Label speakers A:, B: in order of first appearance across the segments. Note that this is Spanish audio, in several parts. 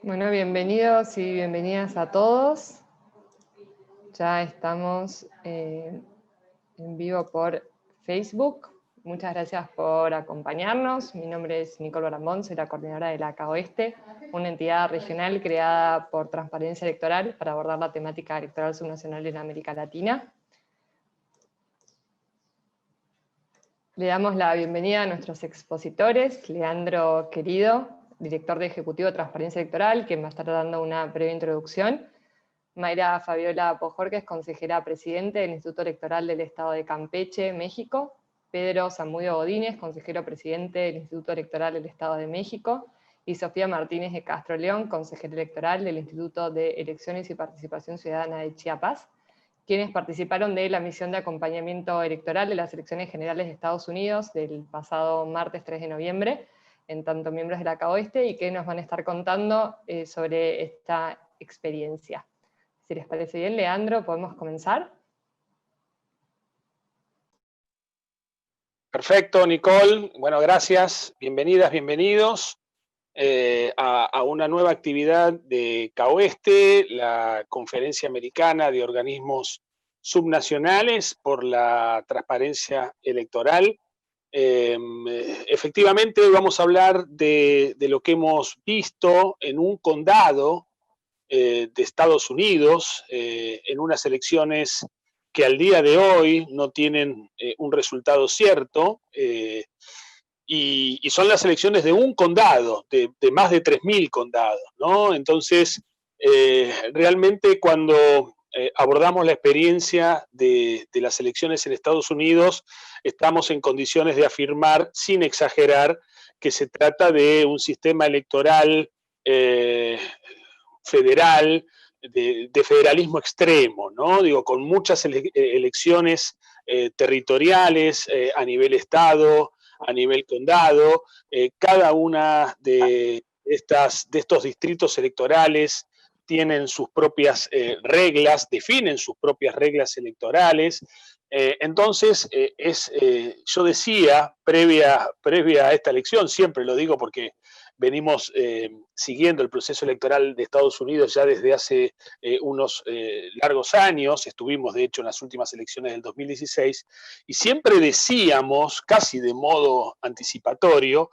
A: Bueno, bienvenidos y bienvenidas a todos. Ya estamos en vivo por Facebook. Muchas gracias por acompañarnos. Mi nombre es Nicole Barambón, soy la coordinadora de la ACA Oeste, una entidad regional creada por Transparencia Electoral para abordar la temática electoral subnacional en América Latina. Le damos la bienvenida a nuestros expositores, Leandro Querido, director de Ejecutivo de Transparencia Electoral, que me va a estar dando una breve introducción. Mayra Fabiola Pojorquez, consejera presidente del Instituto Electoral del Estado de Campeche, México. Pedro Zamudio Godínez, consejero presidente del Instituto Electoral del Estado de México. Y Sofía Martínez de Castro León, consejera electoral del Instituto de Elecciones y Participación Ciudadana de Chiapas, quienes participaron de la misión de acompañamiento electoral de las elecciones generales de Estados Unidos del pasado martes 3 de noviembre, en tanto miembros de la ACA Oeste, y que nos van a estar contando sobre esta experiencia. Si les parece bien, Leandro, ¿podemos comenzar?
B: Perfecto, Nicole. Bueno, gracias. Bienvenidas, bienvenidos a una nueva actividad de CAOeste, la Conferencia Americana de Organismos Subnacionales por la Transparencia Electoral. Efectivamente, hoy vamos a hablar de lo que hemos visto en un condado de Estados Unidos, en unas elecciones que al día de hoy no tienen un resultado cierto, y son las elecciones de un condado, de más de 3.000 condados, ¿no? Entonces, realmente cuando abordamos la experiencia de las elecciones en Estados Unidos, estamos en condiciones de afirmar, sin exagerar, que se trata de un sistema electoral federal, de federalismo extremo, ¿no? Digo, con muchas elecciones territoriales a nivel estado, a nivel condado, cada una de estos distritos electorales tienen sus propias reglas, definen sus propias reglas electorales. Entonces, yo decía, previa a esta elección, siempre lo digo porque venimos siguiendo el proceso electoral de Estados Unidos ya desde hace unos largos años, estuvimos de hecho en las últimas elecciones del 2016, y siempre decíamos, casi de modo anticipatorio,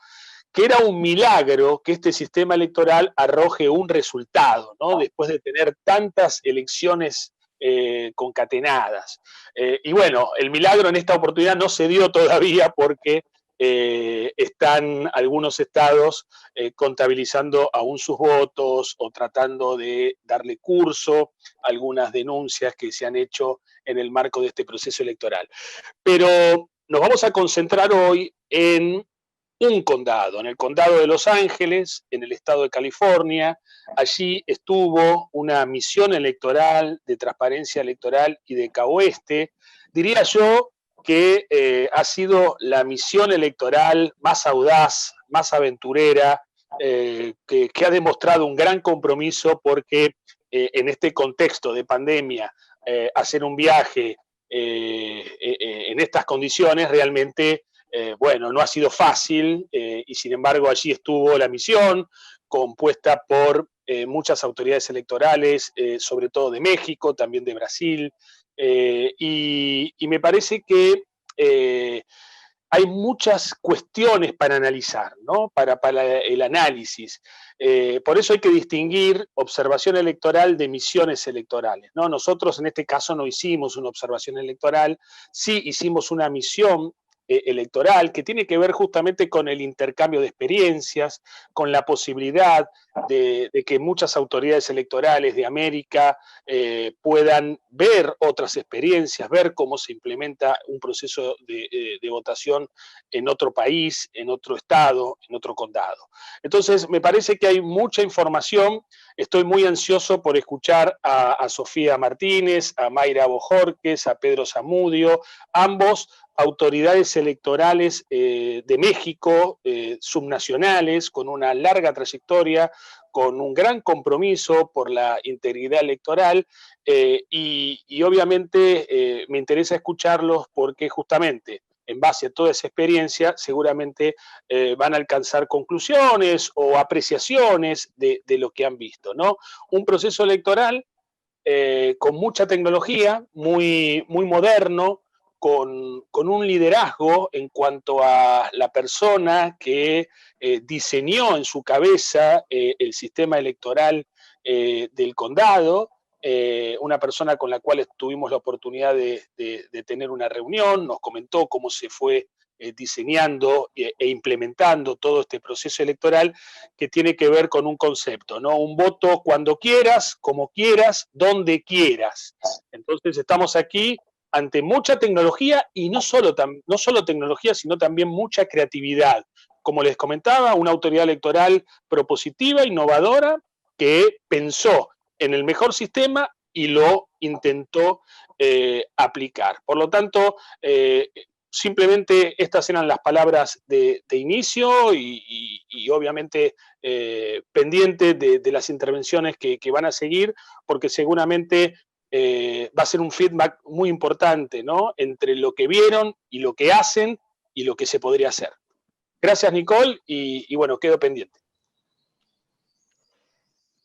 B: que era un milagro que este sistema electoral arroje un resultado, ¿no? Después de tener tantas elecciones concatenadas. Y bueno, el milagro en esta oportunidad no se dio todavía porque están algunos estados contabilizando aún sus votos o tratando de darle curso a algunas denuncias que se han hecho en el marco de este proceso electoral. Pero nos vamos a concentrar hoy en un condado, en el condado de Los Ángeles, en el estado de California. Allí estuvo una misión electoral de transparencia electoral y de CAOeste. Diría yo que ha sido la misión electoral más audaz, más aventurera, que ha demostrado un gran compromiso porque en este contexto de pandemia, hacer un viaje en estas condiciones realmente bueno, no ha sido fácil y sin embargo allí estuvo la misión compuesta por muchas autoridades electorales, sobre todo de México, también de Brasil, y me parece que hay muchas cuestiones para analizar, ¿no? Para el análisis. Por eso hay que distinguir observación electoral de misiones electorales, ¿no? Nosotros en este caso no hicimos una observación electoral, sí hicimos una misión electoral que tiene que ver justamente con el intercambio de experiencias, con la posibilidad de que muchas autoridades electorales de América puedan ver otras experiencias, ver cómo se implementa un proceso de votación en otro país, en otro estado, en otro condado. Entonces, me parece que hay mucha información. Estoy muy ansioso por escuchar a Sofía Martínez, a Mayra Bojorquez, a Pedro Zamudio, ambos autoridades electorales de México, subnacionales, con una larga trayectoria, con un gran compromiso por la integridad electoral, y obviamente me interesa escucharlos porque justamente en base a toda esa experiencia, seguramente van a alcanzar conclusiones o apreciaciones de lo que han visto, ¿no? Un proceso electoral con mucha tecnología, muy, muy moderno, con un liderazgo en cuanto a la persona que diseñó en su cabeza el sistema electoral del condado, una persona con la cual tuvimos la oportunidad de tener una reunión, nos comentó cómo se fue diseñando e implementando todo este proceso electoral que tiene que ver con un concepto, ¿no? Un voto cuando quieras, como quieras, donde quieras. Entonces estamos aquí ante mucha tecnología y no solo tecnología, sino también mucha creatividad. Como les comentaba, una autoridad electoral propositiva, innovadora, que pensó en el mejor sistema y lo intentó aplicar. Por lo tanto, simplemente estas eran las palabras de inicio y obviamente pendiente de las intervenciones que van a seguir, porque seguramente va a ser un feedback muy importante, ¿no? Entre lo que vieron y lo que hacen y lo que se podría hacer. Gracias, Nicole, y bueno, quedo pendiente.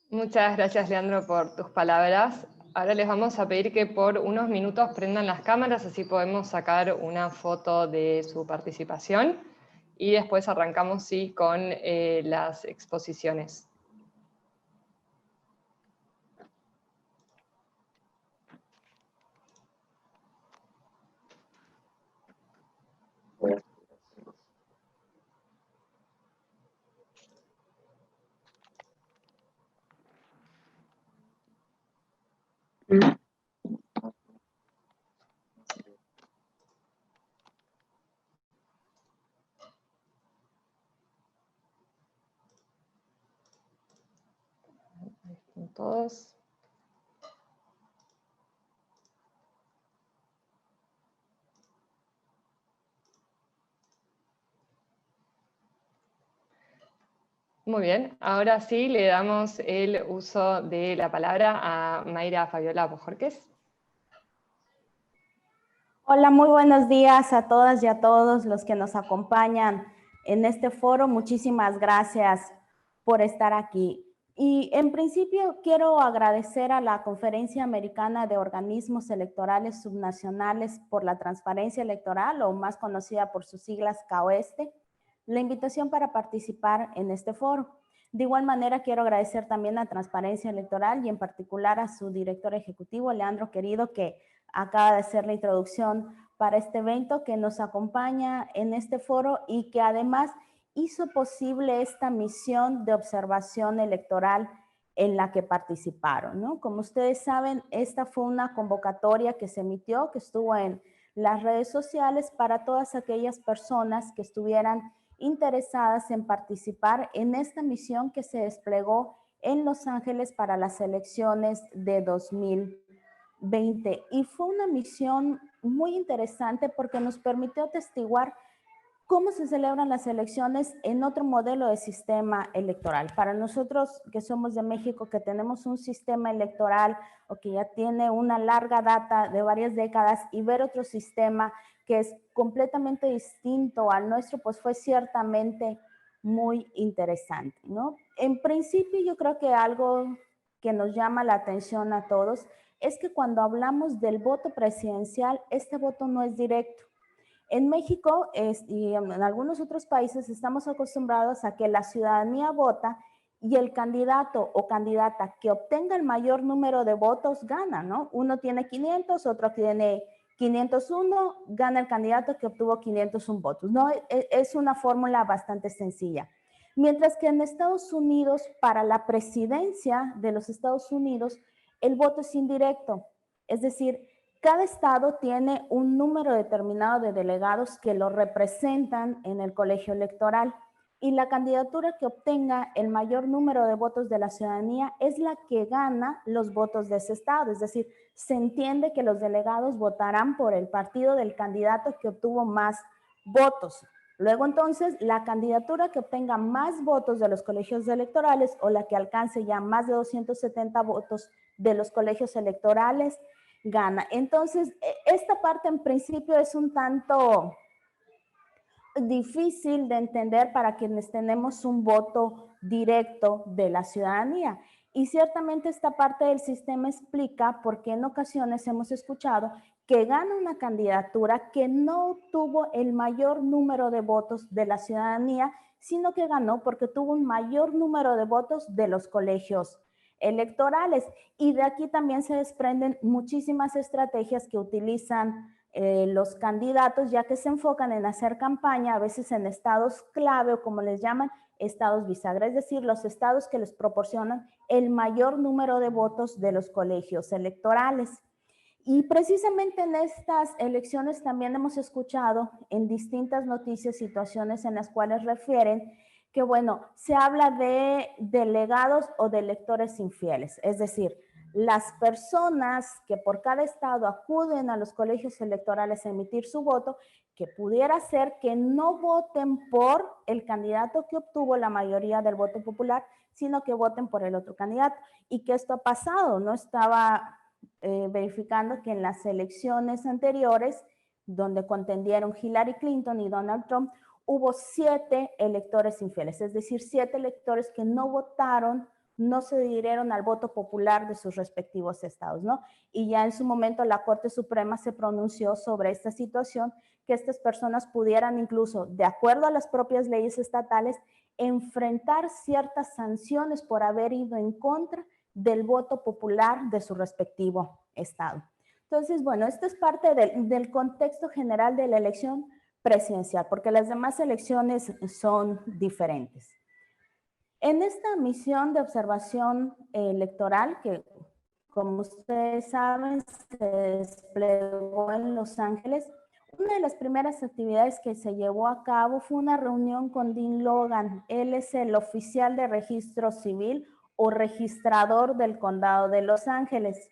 A: Muchas gracias, Leandro, por tus palabras. Ahora les vamos a pedir que por unos minutos prendan las cámaras, así podemos sacar una foto de su participación y después arrancamos sí, con las exposiciones. Todos. Muy bien, ahora sí le damos el uso de la palabra a Mayra Fabiola Bojorquez.
C: Hola, muy buenos días a todas y a todos los que nos acompañan en este foro. Muchísimas gracias por estar aquí. Y en principio quiero agradecer a la Conferencia Americana de Organismos Electorales Subnacionales por la Transparencia Electoral, o más conocida por sus siglas CAOESTE, la invitación para participar en este foro. De igual manera quiero agradecer también a Transparencia Electoral y en particular a su director ejecutivo, Leandro Querido, que acaba de hacer la introducción para este evento, que nos acompaña en este foro y que además hizo posible esta misión de observación electoral en la que participaron, ¿no? Como ustedes saben, esta fue una convocatoria que se emitió, que estuvo en las redes sociales para todas aquellas personas que estuvieran interesadas en participar en esta misión que se desplegó en Los Ángeles para las elecciones de 2020. Y fue una misión muy interesante porque nos permitió atestiguar cómo se celebran las elecciones en otro modelo de sistema electoral. Para nosotros que somos de México, que tenemos un sistema electoral o que ya tiene una larga data de varias décadas, y ver otro sistema que es completamente distinto al nuestro, pues fue ciertamente muy interesante, ¿no? En principio, yo creo que algo que nos llama la atención a todos es que cuando hablamos del voto presidencial, este voto no es directo. En México y en algunos otros países estamos acostumbrados a que la ciudadanía vota y el candidato o candidata que obtenga el mayor número de votos gana, ¿no? Uno tiene 500, otro tiene 501, gana el candidato que obtuvo 501 votos, ¿no? Es una fórmula bastante sencilla. Mientras que en Estados Unidos, para la presidencia de los Estados Unidos, el voto es indirecto, es decir, cada estado tiene un número determinado de delegados que lo representan en el colegio electoral y la candidatura que obtenga el mayor número de votos de la ciudadanía es la que gana los votos de ese estado. Es decir, se entiende que los delegados votarán por el partido del candidato que obtuvo más votos. Luego entonces la candidatura que obtenga más votos de los colegios electorales o la que alcance ya más de 270 votos de los colegios electorales gana. Entonces, esta parte en principio es un tanto difícil de entender para quienes tenemos un voto directo de la ciudadanía. Y ciertamente esta parte del sistema explica por qué en ocasiones hemos escuchado que gana una candidatura que no obtuvo el mayor número de votos de la ciudadanía, sino que ganó porque tuvo un mayor número de votos de los colegios electorales. Y de aquí también se desprenden muchísimas estrategias que utilizan los candidatos, ya que se enfocan en hacer campaña, a veces en estados clave o como les llaman, estados bisagra, es decir, los estados que les proporcionan el mayor número de votos de los colegios electorales. Y precisamente en estas elecciones también hemos escuchado en distintas noticias situaciones en las cuales refieren que, bueno, se habla de delegados o de electores infieles, es decir, las personas que por cada estado acuden a los colegios electorales a emitir su voto, que pudiera ser que no voten por el candidato que obtuvo la mayoría del voto popular, sino que voten por el otro candidato. Y que esto ha pasado, no estaba verificando que en las elecciones anteriores, donde contendieron Hillary Clinton y Donald Trump, hubo 7 electores infieles, es decir, 7 electores que no votaron, no se adhirieron al voto popular de sus respectivos estados, ¿no? Y ya en su momento la Corte Suprema se pronunció sobre esta situación, que estas personas pudieran incluso, de acuerdo a las propias leyes estatales, enfrentar ciertas sanciones por haber ido en contra del voto popular de su respectivo estado. Entonces, bueno, esto es parte del contexto general de la elección presidencial, porque las demás elecciones son diferentes. En esta misión de observación electoral, que como ustedes saben, se desplegó en Los Ángeles, una de las primeras actividades que se llevó a cabo fue una reunión con Dean Logan. Él es el oficial de registro civil o registrador del condado de Los Ángeles.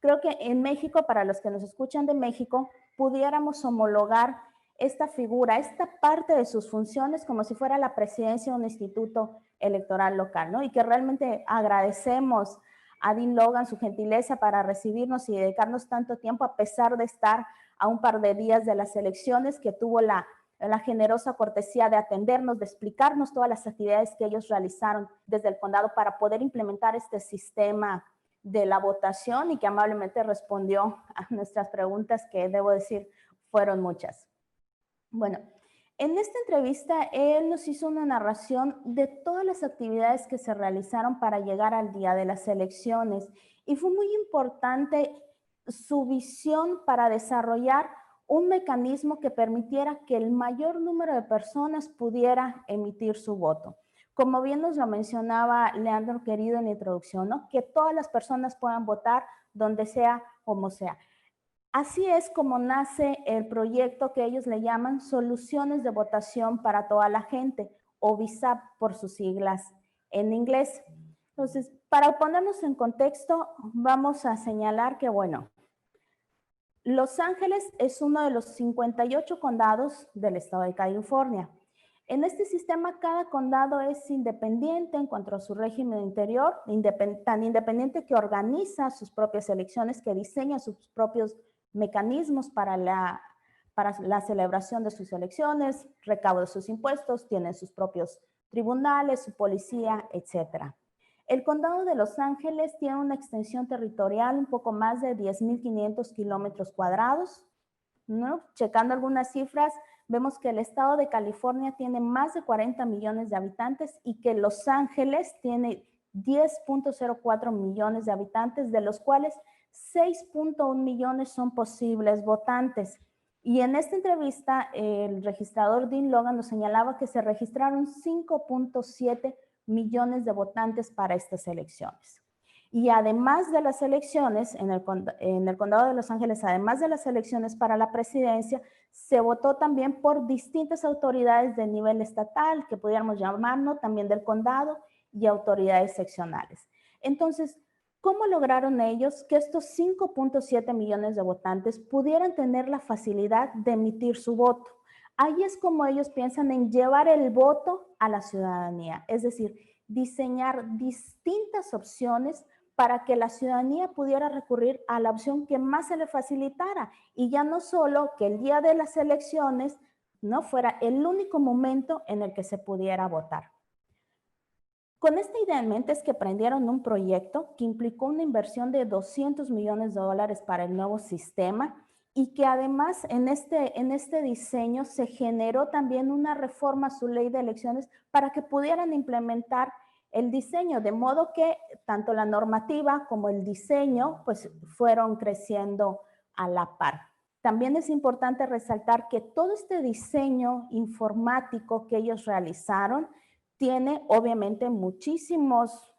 C: Creo que en México, para los que nos escuchan de México, pudiéramos homologar esta figura, esta parte de sus funciones como si fuera la presidencia de un instituto electoral local, ¿no? Y que realmente agradecemos a Dean Logan su gentileza para recibirnos y dedicarnos tanto tiempo a pesar de estar a un par de días de las elecciones, que tuvo la generosa cortesía de atendernos, de explicarnos todas las actividades que ellos realizaron desde el condado para poder implementar este sistema de la votación y que amablemente respondió a nuestras preguntas, que debo decir fueron muchas. Bueno, en esta entrevista él nos hizo una narración de todas las actividades que se realizaron para llegar al día de las elecciones y fue muy importante su visión para desarrollar un mecanismo que permitiera que el mayor número de personas pudiera emitir su voto. Como bien nos lo mencionaba Leandro Querido en la introducción, ¿no? Que todas las personas puedan votar donde sea, como sea. Así es como nace el proyecto que ellos le llaman Soluciones de Votación para Toda la Gente, o VISAP por sus siglas en inglés. Entonces, para ponernos en contexto, vamos a señalar que, bueno, Los Ángeles es uno de los 58 condados del estado de California. En este sistema, cada condado es independiente en cuanto a su régimen interior, tan independiente que organiza sus propias elecciones, que diseña sus propios mecanismos para la celebración de sus elecciones, recaudo de sus impuestos, tienen sus propios tribunales, su policía, etc. El condado de Los Ángeles tiene una extensión territorial un poco más de 10.500 kilómetros cuadrados, ¿no? Checando algunas cifras, vemos que el estado de California tiene más de 40 millones de habitantes y que Los Ángeles tiene 10.04 millones de habitantes, de los cuales 6.1 millones son posibles votantes. Y en esta entrevista, el registrador Dean Logan nos señalaba que se registraron 5.7 millones de votantes para estas elecciones. Y además de las elecciones, en el condado de Los Ángeles, además de las elecciones para la presidencia, se votó también por distintas autoridades de nivel estatal, que pudiéramos llamarnos también del condado, y autoridades seccionales. Entonces, ¿cómo lograron ellos que estos 5.7 millones de votantes pudieran tener la facilidad de emitir su voto? Ahí es como ellos piensan en llevar el voto a la ciudadanía, es decir, diseñar distintas opciones para que la ciudadanía pudiera recurrir a la opción que más se le facilitara y ya no solo que el día de las elecciones ¿no? Fuera el único momento en el que se pudiera votar. Con esta idea en mente es que prendieron un proyecto que implicó una inversión de $200 millones para el nuevo sistema y que además en este diseño se generó también una reforma a su ley de elecciones para que pudieran implementar el diseño, de modo que tanto la normativa como el diseño pues fueron creciendo a la par. También es importante resaltar que todo este diseño informático que ellos realizaron tiene obviamente muchísimos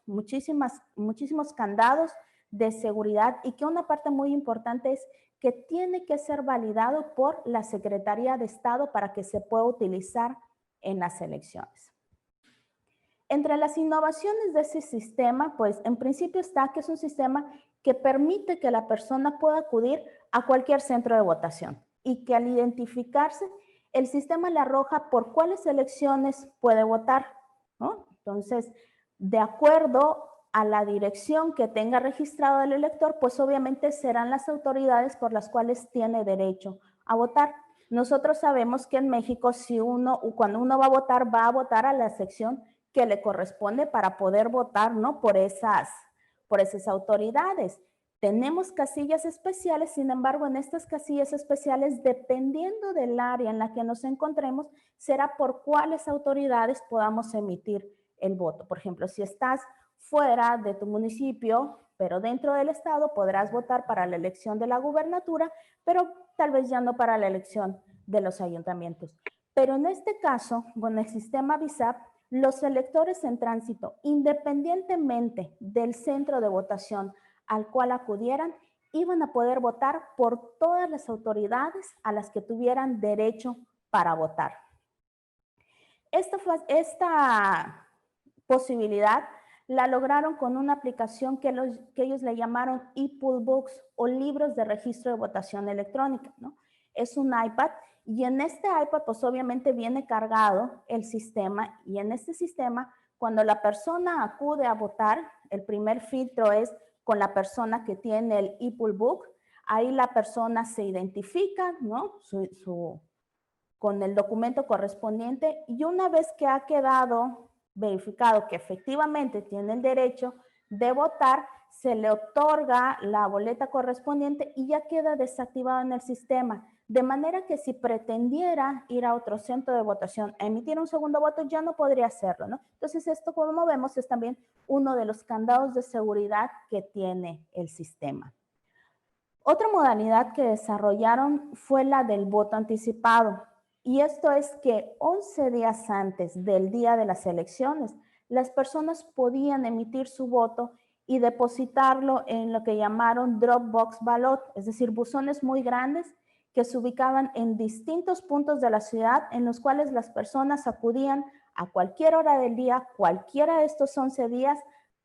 C: candados de seguridad y que una parte muy importante es que tiene que ser validado por la Secretaría de Estado para que se pueda utilizar en las elecciones. Entre las innovaciones de ese sistema, pues en principio está que es un sistema que permite que la persona pueda acudir a cualquier centro de votación y que al identificarse, el sistema le arroja por cuáles elecciones puede votar, ¿no? Entonces, de acuerdo a la dirección que tenga registrado el elector, pues obviamente serán las autoridades por las cuales tiene derecho a votar. Nosotros sabemos que en México, cuando uno va a votar a la sección que le corresponde para poder votar, ¿no? por esas autoridades. Tenemos casillas especiales, sin embargo, en estas casillas especiales, dependiendo del área en la que nos encontremos, será por cuáles autoridades podamos emitir el voto. Por ejemplo, si estás fuera de tu municipio, pero dentro del estado, podrás votar para la elección de la gubernatura, pero tal vez ya no para la elección de los ayuntamientos. Pero en este caso, con el sistema VISAP, los electores en tránsito, independientemente del centro de votación al cual acudieran, iban a poder votar por todas las autoridades a las que tuvieran derecho para votar. Esta posibilidad la lograron con una aplicación que ellos le llamaron e-poll books o libros de registro de votación electrónica, ¿no? Es un iPad y en este iPad pues obviamente viene cargado el sistema y en este sistema cuando la persona acude a votar, el primer filtro es con la persona que tiene el e-poll book, ahí la persona se identifica, ¿no? Con el documento correspondiente y una vez que ha quedado verificado que efectivamente tiene el derecho de votar, se le otorga la boleta correspondiente y ya queda desactivado en el sistema. De manera que si pretendiera ir a otro centro de votación a emitir un segundo voto, ya no podría hacerlo, ¿no? Entonces esto, como vemos, es también uno de los candados de seguridad que tiene el sistema. Otra modalidad que desarrollaron fue la del voto anticipado. Y esto es que 11 días antes del día de las elecciones, las personas podían emitir su voto y depositarlo en lo que llamaron Dropbox Ballot, es decir, buzones muy grandes que se ubicaban en distintos puntos de la ciudad en los cuales las personas acudían a cualquier hora del día, cualquiera de estos 11 días,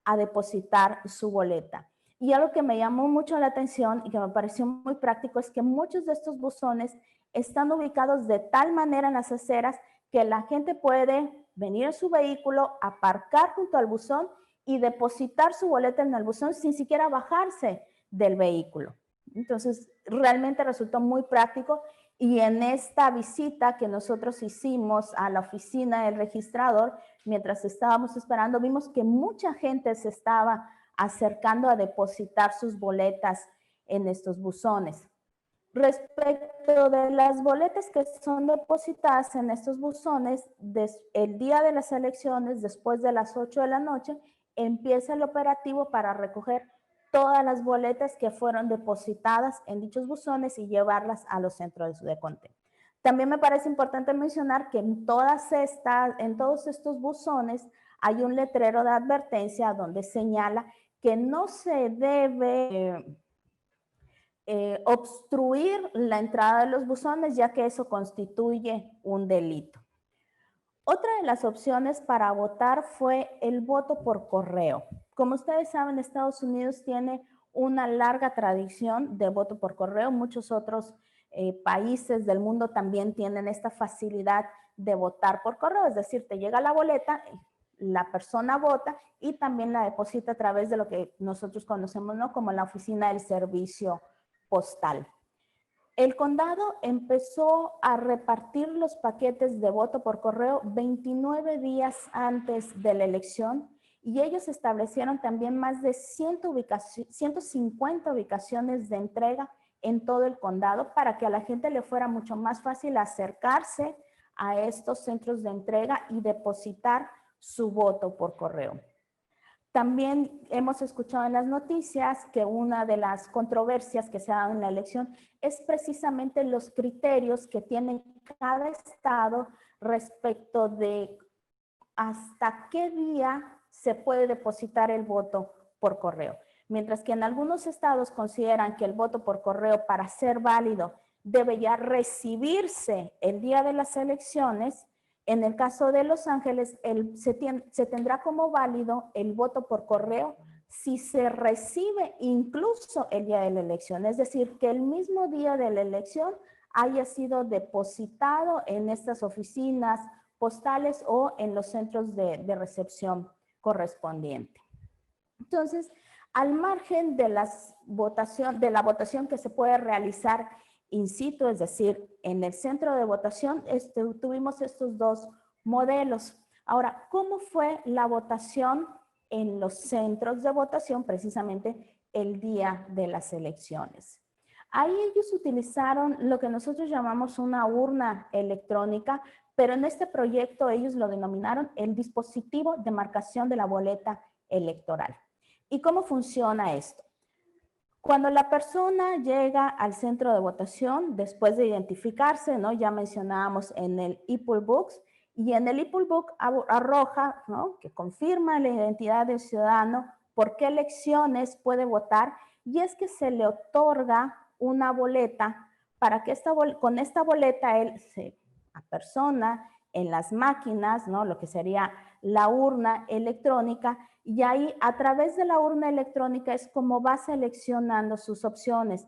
C: a depositar su boleta. Y algo que me llamó mucho la atención y que me pareció muy práctico es que muchos de estos buzones están ubicados de tal manera en las aceras que la gente puede venir en su vehículo, aparcar junto al buzón y depositar su boleta en el buzón sin siquiera bajarse del vehículo. Entonces, realmente resultó muy práctico y en esta visita que nosotros hicimos a la oficina del registrador, mientras estábamos esperando, vimos que mucha gente se estaba acercando a depositar sus boletas en estos buzones. Respecto de las boletas que son depositadas en estos buzones, el día de las elecciones, después de las 8 de la noche, empieza el operativo para recoger todas las boletas que fueron depositadas en dichos buzones y llevarlas a los centros de conteo. También me parece importante mencionar que en todos estos buzones hay un letrero de advertencia donde señala que no se debe obstruir la entrada de los buzones, ya que eso constituye un delito. Otra de las opciones para votar fue el voto por correo. Como ustedes saben, Estados Unidos tiene una larga tradición de voto por correo. Muchos otros países del mundo también tienen esta facilidad de votar por correo, es decir, te llega la boleta, la persona vota y también la deposita a través de lo que nosotros conocemos, ¿no?, como la oficina del servicio postal. El condado empezó a repartir los paquetes de voto por correo 29 días antes de la elección y ellos establecieron también más de 150 ubicaciones de entrega en todo el condado para que a la gente le fuera mucho más fácil acercarse a estos centros de entrega y depositar su voto por correo. También hemos escuchado en las noticias que una de las controversias que se ha dado en la elección es precisamente los criterios que tiene cada estado respecto de hasta qué día se puede depositar el voto por correo. Mientras que en algunos estados consideran que el voto por correo para ser válido debe ya recibirse el día de las elecciones, en el caso de Los Ángeles se tendrá como válido el voto por correo si se recibe incluso el día de la elección, es decir, que el mismo día de la elección haya sido depositado en estas oficinas postales o en los centros de recepción correspondiente. Entonces, al margen de la votación que se puede realizar in situ, es decir, en el centro de votación, tuvimos estos dos modelos. Ahora, ¿cómo fue la votación en los centros de votación precisamente el día de las elecciones? Ahí ellos utilizaron lo que nosotros llamamos una urna electrónica, pero en este proyecto ellos lo denominaron el dispositivo de marcación de la boleta electoral. ¿Y cómo funciona esto? Cuando la persona llega al centro de votación, después de identificarse, ¿no? Ya mencionábamos en el e-poll books, y en el e-poll book arroja, ¿no? Que confirma la identidad del ciudadano, por qué elecciones puede votar, y es que se le otorga una boleta para que con esta boleta él se apersona en las máquinas, ¿no? Lo que sería la urna electrónica, y ahí a través de la urna electrónica es como va seleccionando sus opciones.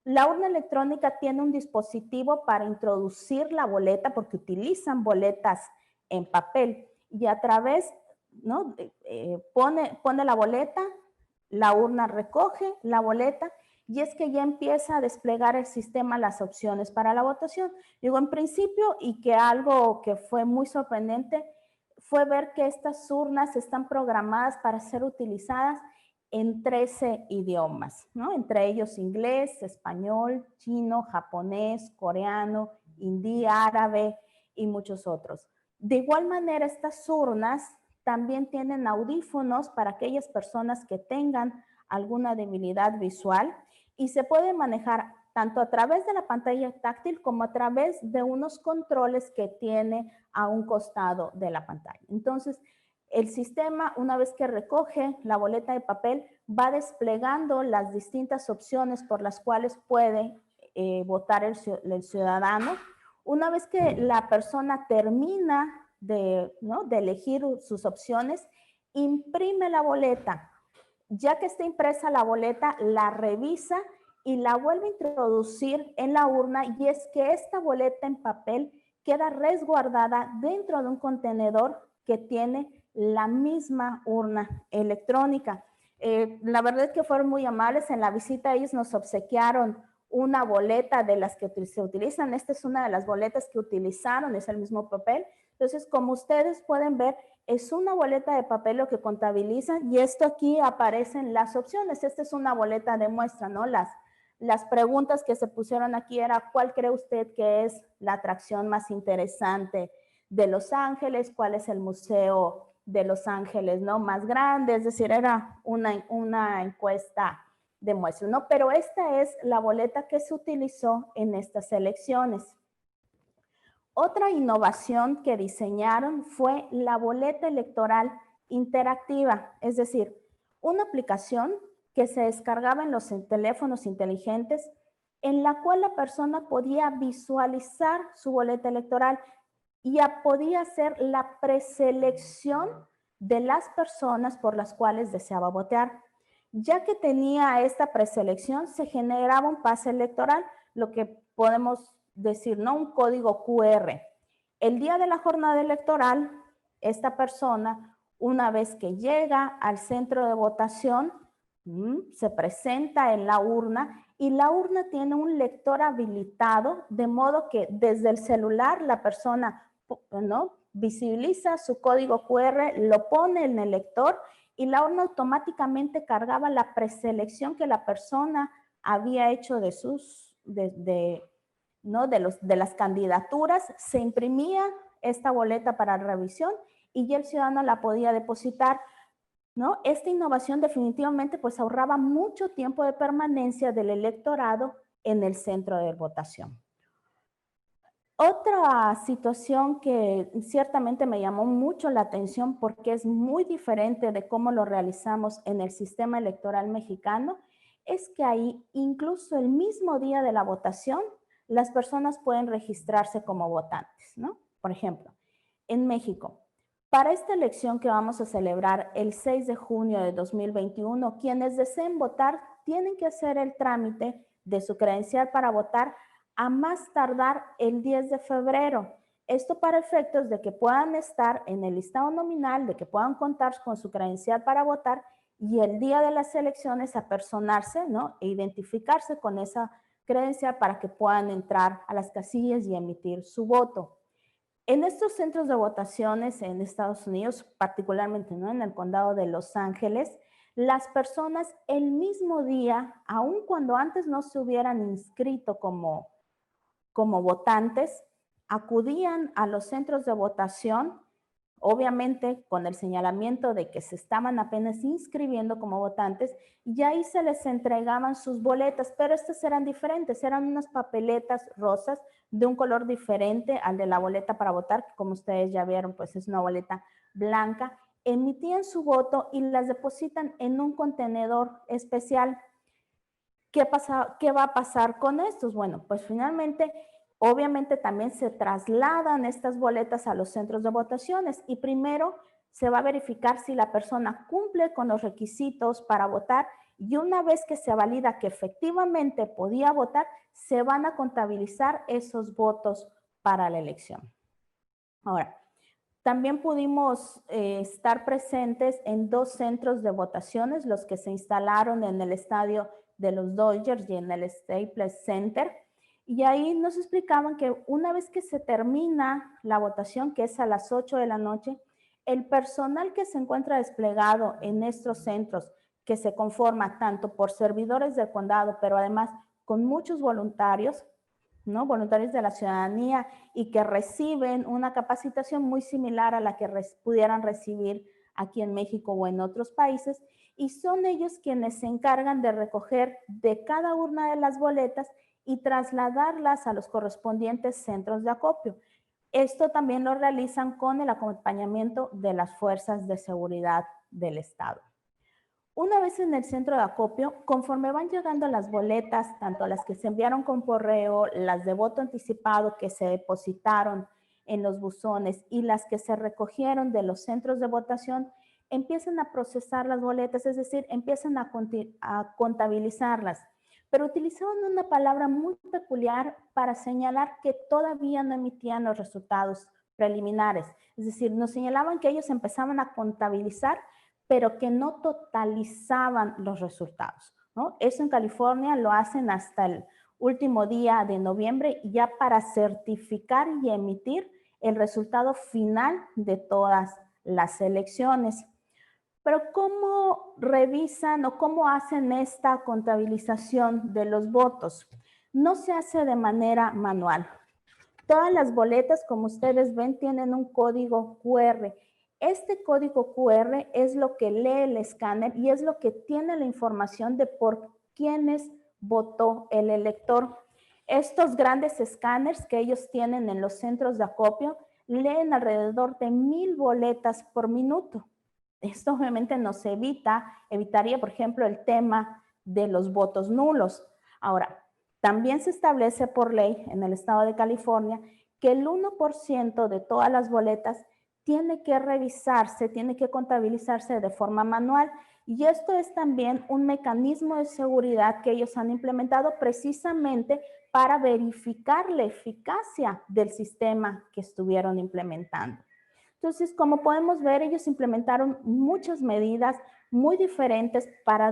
C: La urna electrónica tiene un dispositivo para introducir la boleta porque utilizan boletas en papel y a través, ¿no? Pone la boleta, la urna recoge la boleta y es que ya empieza a desplegar el sistema las opciones para la votación. Digo, en principio, y que algo que fue muy sorprendente fue ver que estas urnas están programadas para ser utilizadas en 13 idiomas, ¿no? Entre ellos inglés, español, chino, japonés, coreano, hindi, árabe y muchos otros. De igual manera, estas urnas también tienen audífonos para aquellas personas que tengan alguna debilidad visual y se puede manejar tanto a través de la pantalla táctil como a través de unos controles que tiene a un costado de la pantalla. Entonces, el sistema, una vez que recoge la boleta de papel, va desplegando las distintas opciones por las cuales puede votar el ciudadano. Una vez que la persona termina de elegir sus opciones, imprime la boleta. Ya que está impresa la boleta, la revisa y la vuelve a introducir en la urna, y es que esta boleta en papel queda resguardada dentro de un contenedor que tiene la misma urna electrónica. La verdad es que fueron muy amables. En la visita ellos nos obsequiaron una boleta de las que se utilizan. Esta es una de las boletas que utilizaron, es el mismo papel. Entonces, como ustedes pueden ver, es una boleta de papel lo que contabilizan y esto aquí aparecen las opciones. Esta es una boleta de muestra, ¿no? Las preguntas que se pusieron aquí era, ¿cuál cree usted que es la atracción más interesante de Los Ángeles? ¿Cuál es el museo de Los Ángeles, ¿no? Más grande? Es decir, era una encuesta de muestra, ¿no? Pero esta es la boleta que se utilizó en estas elecciones. Otra innovación que diseñaron fue la boleta electoral interactiva, es decir, una aplicación que se descargaba en los teléfonos inteligentes en la cual la persona podía visualizar su boleta electoral y podía hacer la preselección de las personas por las cuales deseaba votar. Ya que tenía esta preselección, se generaba un pase electoral, lo que podemos decir, ¿no? Un código QR. El día de la jornada electoral, esta persona, una vez que llega al centro de votación, Se presenta en la urna y la urna tiene un lector habilitado, de modo que desde el celular la persona, ¿no?, visibiliza su código QR, lo pone en el lector y la urna automáticamente cargaba la preselección que la persona había hecho de sus, ¿no?, de las candidaturas. Se imprimía esta boleta para revisión y ya el ciudadano la podía depositar, ¿no? Esta innovación definitivamente pues ahorraba mucho tiempo de permanencia del electorado en el centro de votación. Otra situación que ciertamente me llamó mucho la atención porque es muy diferente de cómo lo realizamos en el sistema electoral mexicano, es que ahí, incluso el mismo día de la votación, las personas pueden registrarse como votantes, ¿no? Por ejemplo, en México, para esta elección que vamos a celebrar el 6 de junio de 2021, quienes deseen votar tienen que hacer el trámite de su credencial para votar a más tardar el 10 de febrero. Esto para efectos de que puedan estar en el listado nominal, de que puedan contar con su credencial para votar y el día de las elecciones apersonarse, ¿no?, e identificarse con esa credencial para que puedan entrar a las casillas y emitir su voto. En estos centros de votaciones en Estados Unidos, particularmente, ¿no?, en el condado de Los Ángeles, las personas el mismo día, aun cuando antes no se hubieran inscrito como votantes, acudían a los centros de votación, obviamente con el señalamiento de que se estaban apenas inscribiendo como votantes, y ahí se les entregaban sus boletas, pero estas eran diferentes, eran unas papeletas rosas de un color diferente al de la boleta para votar, que como ustedes ya vieron, pues es una boleta blanca. Emitían su voto y las depositan en un contenedor especial. ¿Qué va a pasar con estos? Bueno, pues finalmente, obviamente también se trasladan estas boletas a los centros de votaciones y primero se va a verificar si la persona cumple con los requisitos para votar y una vez que se valida que efectivamente podía votar, se van a contabilizar esos votos para la elección. Ahora, también pudimos estar presentes en 2 centros de votaciones, los que se instalaron en el estadio de los Dodgers y en el Staples Center. Y ahí nos explicaban que una vez que se termina la votación, que es a las 8 de la noche, el personal que se encuentra desplegado en estos centros, que se conforma tanto por servidores del condado, pero además con muchos voluntarios, ¿no?, voluntarios de la ciudadanía y que reciben una capacitación muy similar a la que pudieran recibir aquí en México o en otros países, y son ellos quienes se encargan de recoger de cada una de las boletas y trasladarlas a los correspondientes centros de acopio. Esto también lo realizan con el acompañamiento de las fuerzas de seguridad del Estado. Una vez en el centro de acopio, conforme van llegando las boletas, tanto las que se enviaron con correo, las de voto anticipado que se depositaron en los buzones y las que se recogieron de los centros de votación, empiezan a procesar las boletas, es decir, empiezan a contabilizarlas. Pero utilizaban una palabra muy peculiar para señalar que todavía no emitían los resultados preliminares. Es decir, nos señalaban que ellos empezaban a contabilizar, pero que no totalizaban los resultados, ¿no? Eso en California lo hacen hasta el último día de noviembre, ya para certificar y emitir el resultado final de todas las elecciones. Pero ¿cómo revisan o cómo hacen esta contabilización de los votos? No se hace de manera manual. Todas las boletas, como ustedes ven, tienen un código QR. Este código QR es lo que lee el escáner y es lo que tiene la información de por quiénes votó el elector. Estos grandes escáneres que ellos tienen en los centros de acopio leen alrededor de 1000 boletas por minuto. Esto obviamente nos evitaría, por ejemplo, el tema de los votos nulos. Ahora, también se establece por ley en el estado de California que el 1% de todas las boletas tiene que revisarse, tiene que contabilizarse de forma manual. Y esto es también un mecanismo de seguridad que ellos han implementado precisamente para verificar la eficacia del sistema que estuvieron implementando. Entonces, como podemos ver, ellos implementaron muchas medidas muy diferentes para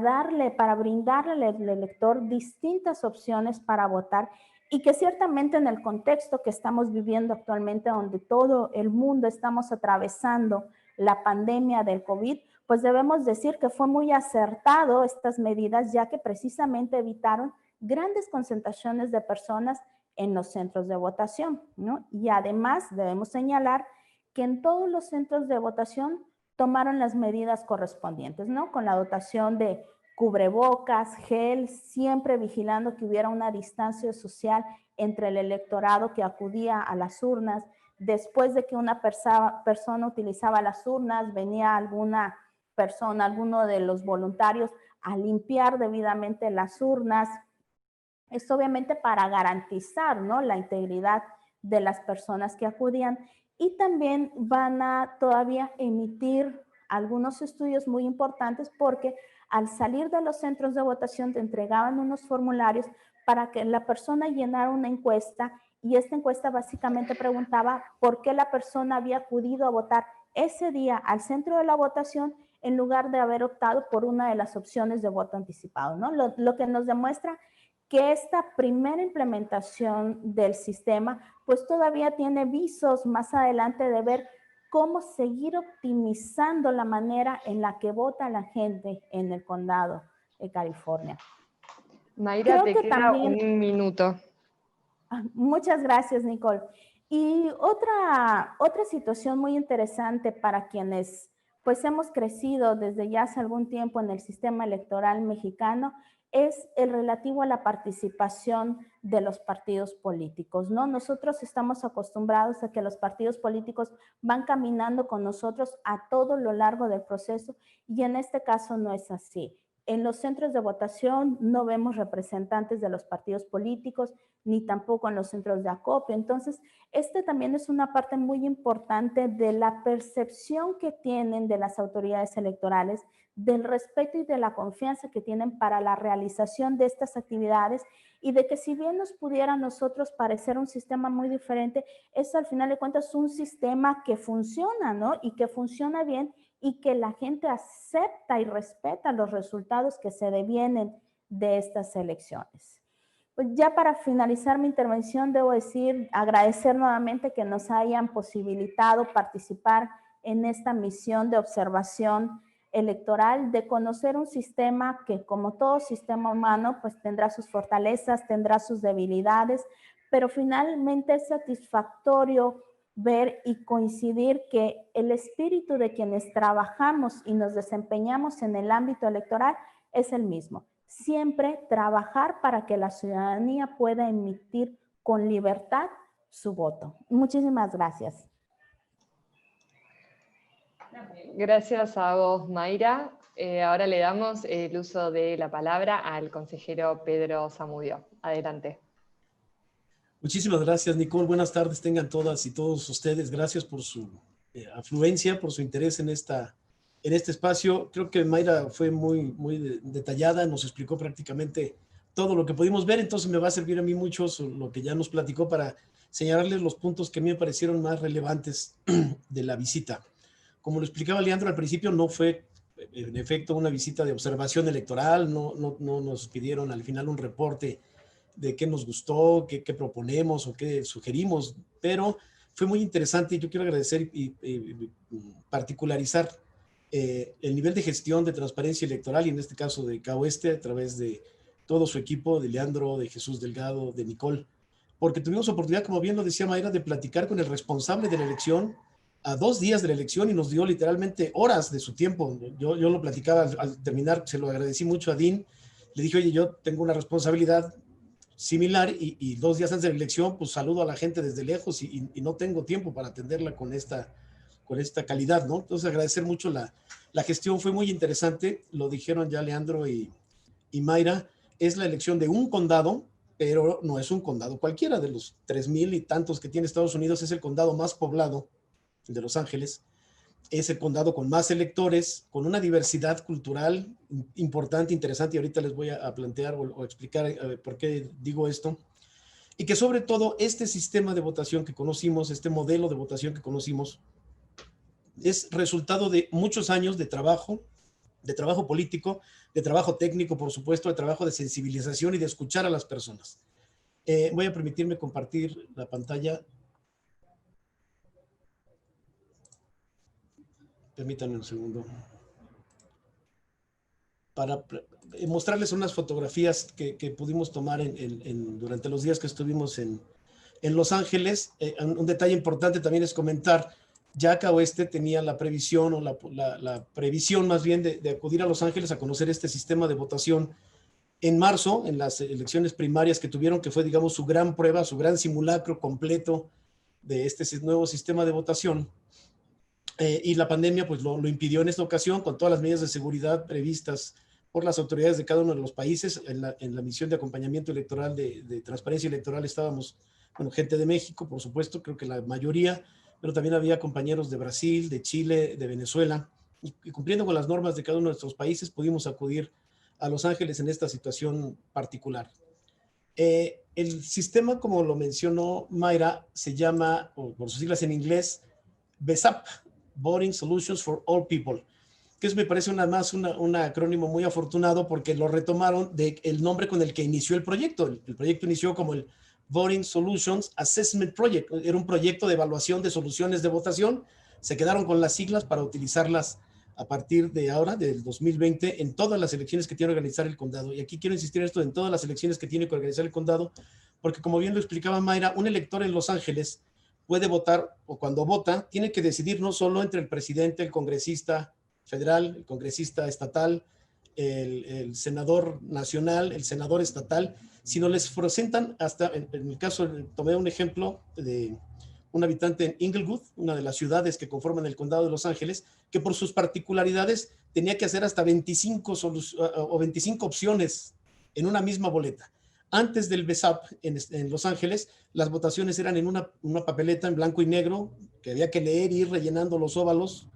C: brindarle al elector distintas opciones para votar, y que ciertamente en el contexto que estamos viviendo actualmente, donde todo el mundo estamos atravesando la pandemia del COVID, pues debemos decir que fue muy acertado estas medidas, ya que precisamente evitaron grandes concentraciones de personas en los centros de votación, ¿no? Y además debemos señalar que en todos los centros de votación tomaron las medidas correspondientes, ¿no? Con la dotación de cubrebocas, gel, siempre vigilando que hubiera una distancia social entre el electorado que acudía a las urnas. Después de que una persona utilizaba las urnas, venía alguna persona, alguno de los voluntarios a limpiar debidamente las urnas. Esto obviamente para garantizar, ¿no?, la integridad de las personas que acudían. Y también van a todavía emitir algunos estudios muy importantes, porque al salir de los centros de votación te entregaban unos formularios para que la persona llenara una encuesta, y esta encuesta básicamente preguntaba por qué la persona había acudido a votar ese día al centro de la votación en lugar de haber optado por una de las opciones de voto anticipado, ¿no? Lo que nos demuestra que esta primera implementación del sistema pues todavía tiene visos más adelante de ver cómo seguir optimizando la manera en la que vota la gente en el condado de California.
A: Mayra, te queda también un minuto.
C: Muchas gracias, Nicole. Y otra situación muy interesante para quienes pues hemos crecido desde ya hace algún tiempo en el sistema electoral mexicano es el relativo a la participación de los partidos políticos, ¿no? Nosotros estamos acostumbrados a que los partidos políticos van caminando con nosotros a todo lo largo del proceso, y en este caso no es así. En los centros de votación no vemos representantes de los partidos políticos, ni tampoco en los centros de acopio. Entonces, también es una parte muy importante de la percepción que tienen de las autoridades electorales, del respeto y de la confianza que tienen para la realización de estas actividades, y de que si bien nos pudiera a nosotros parecer un sistema muy diferente, es al final de cuentas un sistema que funciona, ¿no? Y que funciona bien, y que la gente acepta y respeta los resultados que se devienen de estas elecciones. Pues ya para finalizar mi intervención, debo agradecer nuevamente que nos hayan posibilitado participar en esta misión de observación electoral, de conocer un sistema que, como todo sistema humano, pues tendrá sus fortalezas, tendrá sus debilidades, pero finalmente es satisfactorio ver y coincidir que el espíritu de quienes trabajamos y nos desempeñamos en el ámbito electoral es el mismo. Siempre trabajar para que la ciudadanía pueda emitir con libertad su voto. Muchísimas gracias.
A: Gracias a vos, Mayra. Ahora le damos el uso de la palabra al consejero Pedro Zamudio. Adelante.
D: Muchísimas gracias, Nicole. Buenas tardes tengan todas y todos ustedes. Gracias por su afluencia, por su interés en este espacio. Creo que Mayra fue muy detallada, nos explicó prácticamente todo lo que pudimos ver, entonces me va a servir a mí mucho lo que ya nos platicó para señalarles los puntos que a mí me parecieron más relevantes de la visita. Como lo explicaba Leandro al principio, no fue en efecto una visita de observación electoral, no nos pidieron al final un reporte de qué nos gustó, qué proponemos o qué sugerimos, pero fue muy interesante, y yo quiero agradecer y particularizar el nivel de gestión de transparencia electoral, y en este caso de CAOESTE, a través de todo su equipo, de Leandro, de Jesús Delgado, de Nicole, porque tuvimos oportunidad, como bien lo decía Mayra, de platicar con el responsable de la elección a 2 días de la elección, y nos dio literalmente horas de su tiempo. Yo lo platicaba al terminar, se lo agradecí mucho a Dean, le dije, oye, yo tengo una responsabilidad similar, y 2 días antes de la elección, pues saludo a la gente desde lejos y no tengo tiempo para atenderla con esta calidad, ¿no? Entonces agradecer mucho la gestión, fue muy interesante, lo dijeron ya Leandro y Mayra, es la elección de un condado, pero no es un condado cualquiera. De los 3,000 y tantos que tiene Estados Unidos, es el condado más poblado, el de Los Ángeles, es el condado con más electores, con una diversidad cultural importante, interesante, y ahorita les voy a plantear o explicar por qué digo esto, y que sobre todo este sistema de votación que conocimos, este modelo de votación que conocimos, es resultado de muchos años de trabajo, de trabajo político, de trabajo técnico, por supuesto, de trabajo de sensibilización y de escuchar a las personas. Voy a permitirme compartir la pantalla. Permítanme un segundo. Para mostrarles unas fotografías que pudimos tomar durante los días que estuvimos en Los Ángeles. Un detalle importante también es comentar, Yaca Oeste tenía la previsión o la previsión más bien de acudir a Los Ángeles a conocer este sistema de votación en marzo, en las elecciones primarias que tuvieron, que fue, digamos, su gran prueba, su gran simulacro completo de este nuevo sistema de votación. Y la pandemia pues lo impidió en esta ocasión, con todas las medidas de seguridad previstas por las autoridades de cada uno de los países. En la misión de acompañamiento electoral de transparencia electoral estábamos, bueno, gente de México, por supuesto, creo que la mayoría, pero también había compañeros de Brasil, de Chile, de Venezuela, y cumpliendo con las normas de cada uno de nuestros países, pudimos acudir a Los Ángeles en esta situación particular. El sistema, como lo mencionó Mayra, se llama, o por sus siglas en inglés, VSAP, Voting Solutions for All People, que me parece un acrónimo muy afortunado porque lo retomaron del nombre con el que inició el proyecto. El proyecto inició como el Voting Solutions Assessment Project. Era un proyecto de evaluación de soluciones de votación. Se quedaron con las siglas para utilizarlas a partir de ahora, del 2020, en todas las elecciones que tiene que organizar el condado. Y aquí quiero insistir en esto, en todas las elecciones que tiene que organizar el condado, porque como bien lo explicaba Mayra, un elector en Los Ángeles puede votar, o cuando vota, tiene que decidir no solo entre el presidente, el congresista federal, el congresista estatal, el senador nacional, el senador estatal, sino les presentan hasta, en el caso, tomé un ejemplo de un habitante en Inglewood, una de las ciudades que conforman el condado de Los Ángeles, que por sus particularidades tenía que hacer hasta 25 opciones en una misma boleta. Antes del VSAP en Los Ángeles, las votaciones eran en una papeleta en blanco y negro, que había que leer y ir rellenando los óvalos,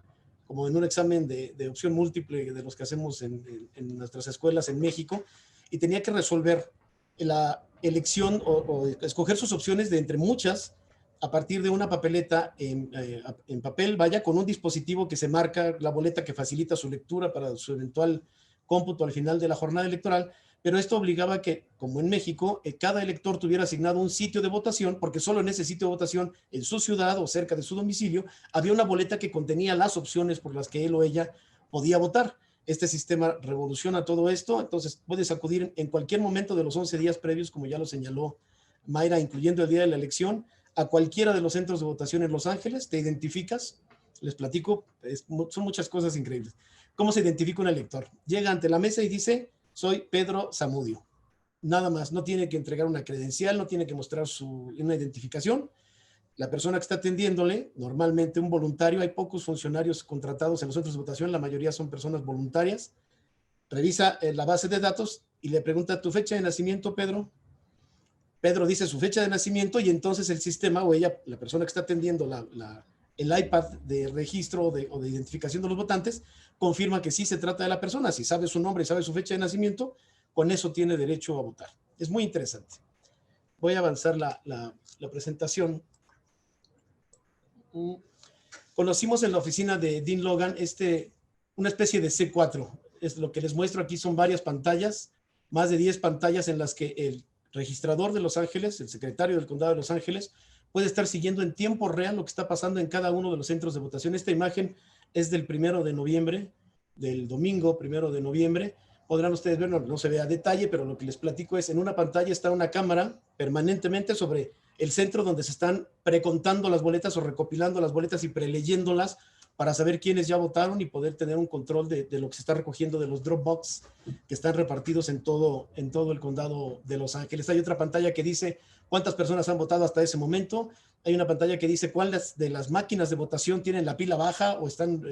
D: como en un examen de opción múltiple de los que hacemos en nuestras escuelas en México, y tenía que resolver la elección o escoger sus opciones de entre muchas a partir de una papeleta en papel, vaya, con un dispositivo que se marca la boleta que facilita su lectura para su eventual cómputo al final de la jornada electoral. Pero esto obligaba a que, como en México, cada elector tuviera asignado un sitio de votación, porque solo en ese sitio de votación, en su ciudad o cerca de su domicilio, había una boleta que contenía las opciones por las que él o ella podía votar. Este sistema revoluciona todo esto, entonces puedes acudir en cualquier momento de los 11 días previos, como ya lo señaló Mayra, incluyendo el día de la elección, a cualquiera de los centros de votación en Los Ángeles, te identificas, les platico, son muchas cosas increíbles. ¿Cómo se identifica un elector? Llega ante la mesa y dice: soy Pedro Zamudio. Nada más, no tiene que entregar una credencial, no tiene que mostrar una identificación. La persona que está atendiéndole, normalmente un voluntario, hay pocos funcionarios contratados en los centros de votación, la mayoría son personas voluntarias, revisa la base de datos y le pregunta: ¿tu fecha de nacimiento, Pedro? Pedro dice su fecha de nacimiento y entonces el sistema o ella, la persona que está atendiendo el iPad de registro o de identificación de los votantes, confirma que sí se trata de la persona. Si sabe su nombre y sabe su fecha de nacimiento, con eso tiene derecho a votar. Es muy interesante. Voy a avanzar la presentación. Conocimos en la oficina de Dean Logan una especie de C4. Es lo que les muestro aquí, son varias pantallas, más de 10 pantallas en las que el registrador de Los Ángeles, el secretario del condado de Los Ángeles, puede estar siguiendo en tiempo real lo que está pasando en cada uno de los centros de votación. Esta imagen es del 1 de noviembre, del domingo 1 de noviembre. Podrán ustedes ver, no se ve a detalle, pero lo que les platico es, en una pantalla está una cámara permanentemente sobre el centro donde se están precontando las boletas o recopilando las boletas y preleyéndolas para saber quiénes ya votaron y poder tener un control de lo que se está recogiendo de los Dropbox que están repartidos en todo el condado de Los Ángeles. Hay otra pantalla que dice cuántas personas han votado hasta ese momento. Hay una pantalla que dice cuáles de las máquinas de votación tienen la pila baja o están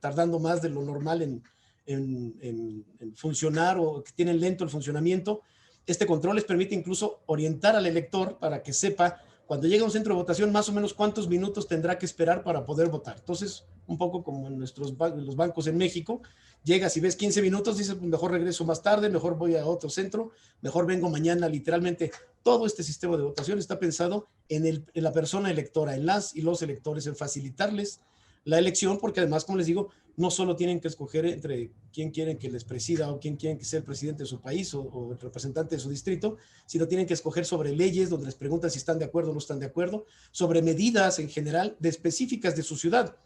D: tardando más de lo normal en funcionar o que tienen lento el funcionamiento. Este control les permite incluso orientar al elector para que sepa cuando llega a un centro de votación más o menos cuántos minutos tendrá que esperar para poder votar. Entonces, un poco como en los bancos en México, llegas y ves 15 minutos, dices, mejor regreso más tarde, mejor voy a otro centro, mejor vengo mañana. Literalmente, todo este sistema de votación está pensado en la persona electora, en las y los electores, en facilitarles la elección, porque además, como les digo, no solo tienen que escoger entre quién quieren que les presida o quién quieren que sea el presidente de su país o el representante de su distrito, sino tienen que escoger sobre leyes donde les preguntan si están de acuerdo o no están de acuerdo, sobre medidas en general de específicas de su ciudad.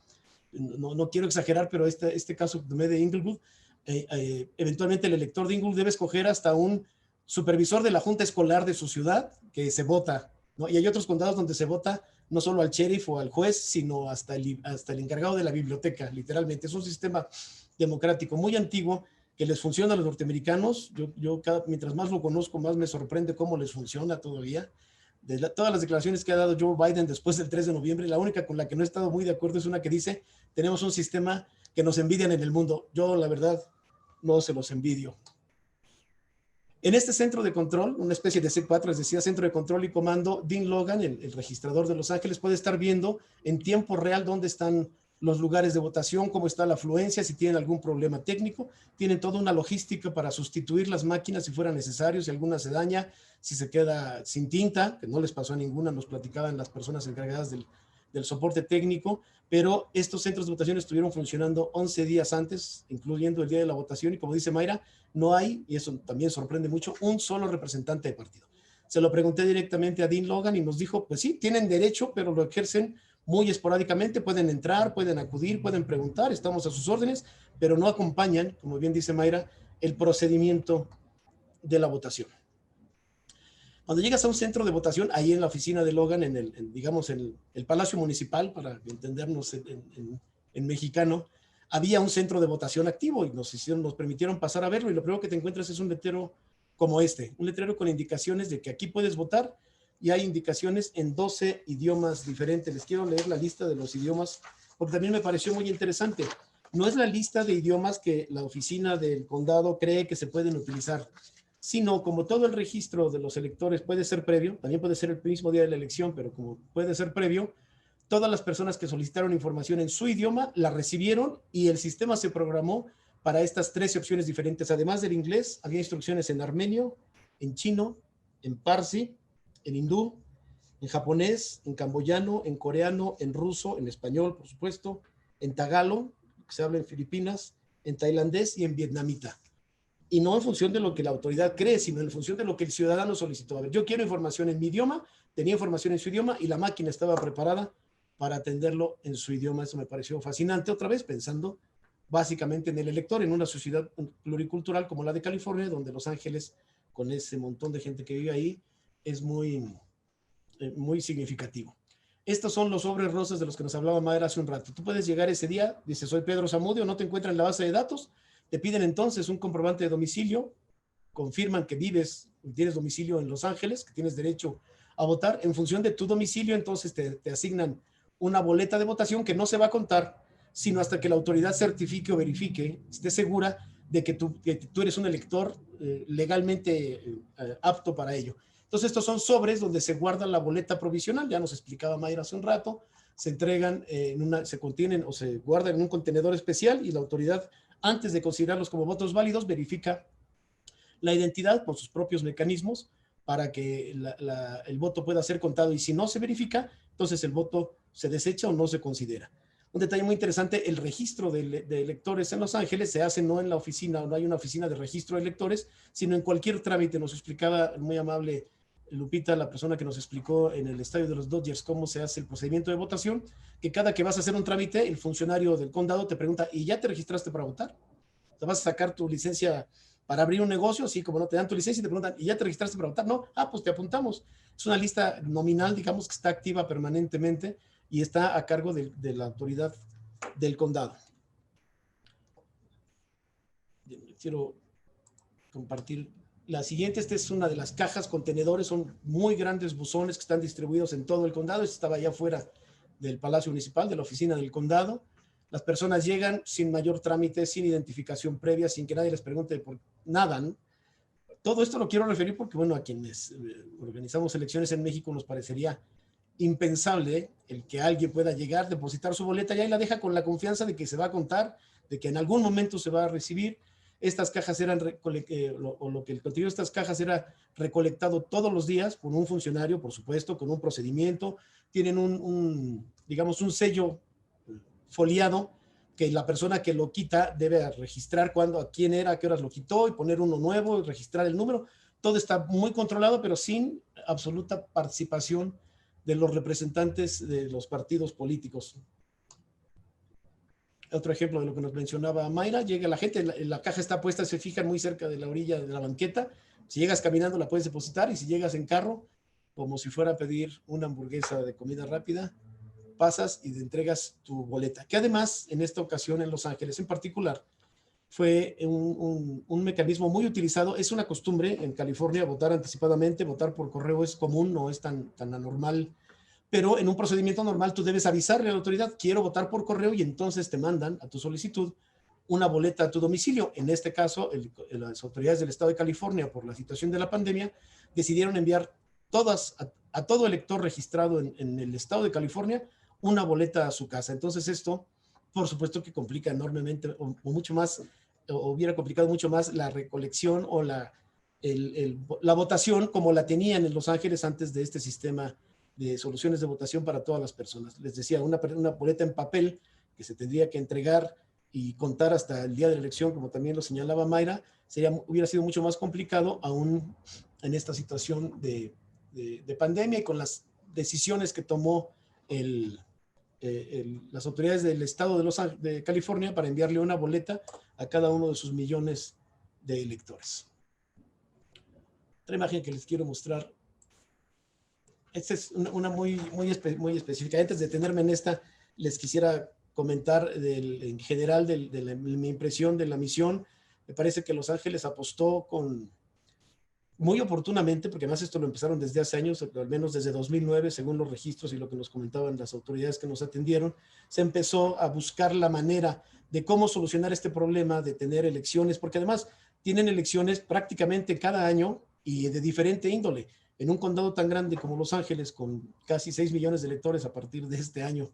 D: No quiero exagerar, pero este caso de Inglewood, eventualmente el elector de Inglewood debe escoger hasta un supervisor de la junta escolar de su ciudad que se vota, ¿no? Y hay otros condados donde se vota no solo al sheriff o al juez, sino hasta el encargado de la biblioteca, literalmente. Es un sistema democrático muy antiguo que les funciona a los norteamericanos. Mientras más lo conozco, más me sorprende cómo les funciona todavía. Todas las declaraciones que ha dado Joe Biden después del 3 de noviembre, la única con la que no he estado muy de acuerdo es una que dice, tenemos un sistema que nos envidian en el mundo. Yo, la verdad, no se los envidio. En este centro de control, una especie de C4, les decía, centro de control y comando, Dean Logan, el registrador de Los Ángeles, puede estar viendo en tiempo real dónde están los lugares de votación, cómo está la afluencia, si tienen algún problema técnico. Tienen toda una logística para sustituir las máquinas si fuera necesario, si alguna se daña, si se queda sin tinta, que no les pasó a ninguna, nos platicaban las personas encargadas del soporte técnico, pero estos centros de votación estuvieron funcionando 11 días antes, incluyendo el día de la votación, y como dice Mayra, no hay, y eso también sorprende mucho, un solo representante de partido. Se lo pregunté directamente a Dean Logan y nos dijo, pues sí, tienen derecho, pero lo ejercen muy esporádicamente, pueden entrar, pueden acudir, pueden preguntar, estamos a sus órdenes, pero no acompañan, como bien dice Mayra, el procedimiento de la votación. Cuando llegas a un centro de votación, ahí en la oficina de Logan, digamos, en el Palacio Municipal, para entendernos en mexicano, había un centro de votación activo y nos permitieron pasar a verlo, y lo primero que te encuentras es un letrero como un letrero con indicaciones de que aquí puedes votar, y hay indicaciones en 12 idiomas diferentes. Les quiero leer la lista de los idiomas, porque también me pareció muy interesante. No es la lista de idiomas que la oficina del condado cree que se pueden utilizar, sino como todo el registro de los electores puede ser previo, también puede ser el mismo día de la elección, pero como puede ser previo, todas las personas que solicitaron información en su idioma la recibieron y el sistema se programó para estas 13 opciones diferentes. Además del inglés, había instrucciones en armenio, en chino, en parsi, en hindú, en japonés, en camboyano, en coreano, en ruso, en español, por supuesto, en tagalo, que se habla en Filipinas, en tailandés y en vietnamita. Y no en función de lo que la autoridad cree, sino en función de lo que el ciudadano solicitó. A ver, yo quiero información en mi idioma, tenía información en su idioma y la máquina estaba preparada para atenderlo en su idioma. Eso me pareció fascinante, otra vez pensando básicamente en el elector, en una sociedad pluricultural como la de California, donde Los Ángeles, con ese montón de gente que vive ahí, es muy significativo. Estos son los sobres rosas de los que nos hablaba Mayra hace un rato. Tú puedes llegar ese día, dices, soy Pedro Zamudio, no te encuentran en la base de datos, te piden entonces un comprobante de domicilio, confirman que tienes domicilio en Los Ángeles, que tienes derecho a votar. En función de tu domicilio, entonces te asignan una boleta de votación que no se va a contar, sino hasta que la autoridad certifique o verifique, esté segura de que tú eres un elector legalmente apto para ello. Entonces estos son sobres donde se guarda la boleta provisional, ya nos explicaba Mayra hace un rato, se entregan, se contienen o se guardan en un contenedor especial y la autoridad, antes de considerarlos como votos válidos, verifica la identidad por sus propios mecanismos para que el voto pueda ser contado, y si no se verifica, entonces el voto se desecha o no se considera. Un detalle muy interesante, el registro de electores en Los Ángeles se hace no en la oficina, no hay una oficina de registro de electores, sino en cualquier trámite. Nos explicaba muy amable Lupita, la persona que nos explicó en el estadio de los Dodgers cómo se hace el procedimiento de votación, que cada que vas a hacer un trámite, el funcionario del condado te pregunta, ¿y ya te registraste para votar? ¿Te vas a sacar tu licencia para abrir un negocio? Sí, como no te dan tu licencia y te preguntan, ¿y ya te registraste para votar? No, pues te apuntamos. Es una lista nominal, digamos, que está activa permanentemente y está a cargo de la autoridad del condado. Quiero compartir la siguiente. Esta es una de las cajas contenedores, son muy grandes buzones que están distribuidos en todo el condado. Esta estaba allá afuera del Palacio Municipal, de la oficina del condado. Las personas llegan sin mayor trámite, sin identificación previa, sin que nadie les pregunte por nada, ¿no? Todo esto lo quiero referir porque, bueno, a quienes organizamos elecciones en México nos parecería impensable el que alguien pueda llegar, depositar su boleta y ahí la deja con la confianza de que se va a contar, de que en algún momento se va a recibir. Estas cajas eran, lo que el contenido de estas cajas era recolectado todos los días por un funcionario, por supuesto, con un procedimiento. Tienen digamos, un sello foliado que la persona que lo quita debe registrar cuándo, a quién era, a qué horas lo quitó y poner uno nuevo y registrar el número. Todo está muy controlado, pero sin absoluta participación de los representantes de los partidos políticos. Otro ejemplo de lo que nos mencionaba Mayra: llega la gente, la caja está puesta, se fijan muy cerca de la orilla de la banqueta. Si llegas caminando la puedes depositar, y si llegas en carro, como si fuera a pedir una hamburguesa de comida rápida, pasas y te entregas tu boleta. Que además, en esta ocasión en Los Ángeles en particular, fue un mecanismo muy utilizado. Es una costumbre en California votar anticipadamente, votar por correo es común, no es tan anormal. Pero en un procedimiento normal tú debes avisarle a la autoridad: quiero votar por correo, y entonces te mandan a tu solicitud una boleta a tu domicilio. En este caso, las autoridades del estado de California, por la situación de la pandemia, decidieron enviar a todo elector registrado en el estado de California una boleta a su casa. Entonces esto, por supuesto que complica enormemente, o mucho más, o hubiera complicado mucho más la recolección o la votación como la tenían en Los Ángeles antes de este sistema de soluciones de votación para todas las personas. Les decía, una boleta en papel que se tendría que entregar y contar hasta el día de la elección, como también lo señalaba Mayra, hubiera sido mucho más complicado aún en esta situación de pandemia, y con las decisiones que tomó las autoridades del estado de California para enviarle una boleta a cada uno de sus millones de electores. Otra imagen que les quiero mostrar. Esta es una muy específica. Antes de detenerme en esta, les quisiera comentar en general de mi impresión de la misión. Me parece que Los Ángeles apostó muy oportunamente, porque además esto lo empezaron desde hace años, al menos desde 2009, según los registros y lo que nos comentaban las autoridades que nos atendieron. Se empezó a buscar la manera de cómo solucionar este problema de tener elecciones, porque además tienen elecciones prácticamente cada año y de diferente índole. En un condado tan grande como Los Ángeles, con casi 6 millones de electores a partir de este año,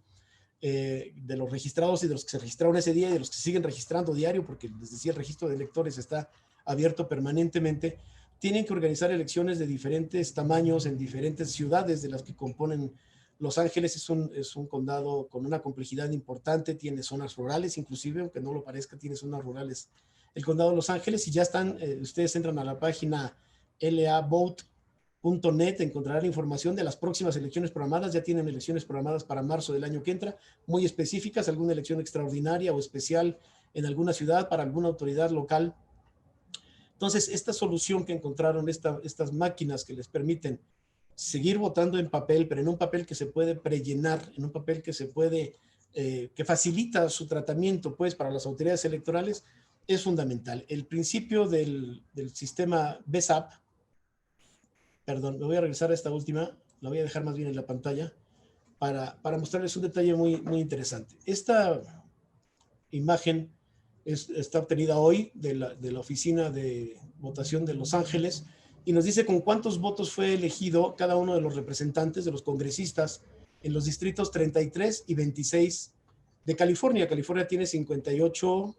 D: de los registrados y de los que se registraron ese día y de los que se siguen registrando diario, porque les decía, el registro de electores está abierto permanentemente, tienen que organizar elecciones de diferentes tamaños en diferentes ciudades de las que componen Los Ángeles. Es un condado con una complejidad importante, tiene zonas rurales inclusive, aunque no lo parezca, tiene zonas rurales el condado de Los Ángeles. Y ya están, ustedes entran a la página lavote.net, encontrarán la información de las próximas elecciones programadas. Ya tienen elecciones programadas para marzo del año que entra, muy específicas, alguna elección extraordinaria o especial en alguna ciudad para alguna autoridad local. Entonces, esta solución que encontraron, estas máquinas que les permiten seguir votando en papel, pero en un papel que se puede prellenar, en un papel que se puede, que facilita su tratamiento, pues, para las autoridades electorales, es fundamental. El principio del sistema BESAP, perdón, me voy a regresar a esta última, la voy a dejar más bien en la pantalla, para mostrarles un detalle muy interesante. Esta imagen está obtenida hoy de la Oficina de Votación de Los Ángeles, y nos dice con cuántos votos fue elegido cada uno de los representantes, de los congresistas, en los distritos 33 y 26 de California. California tiene 58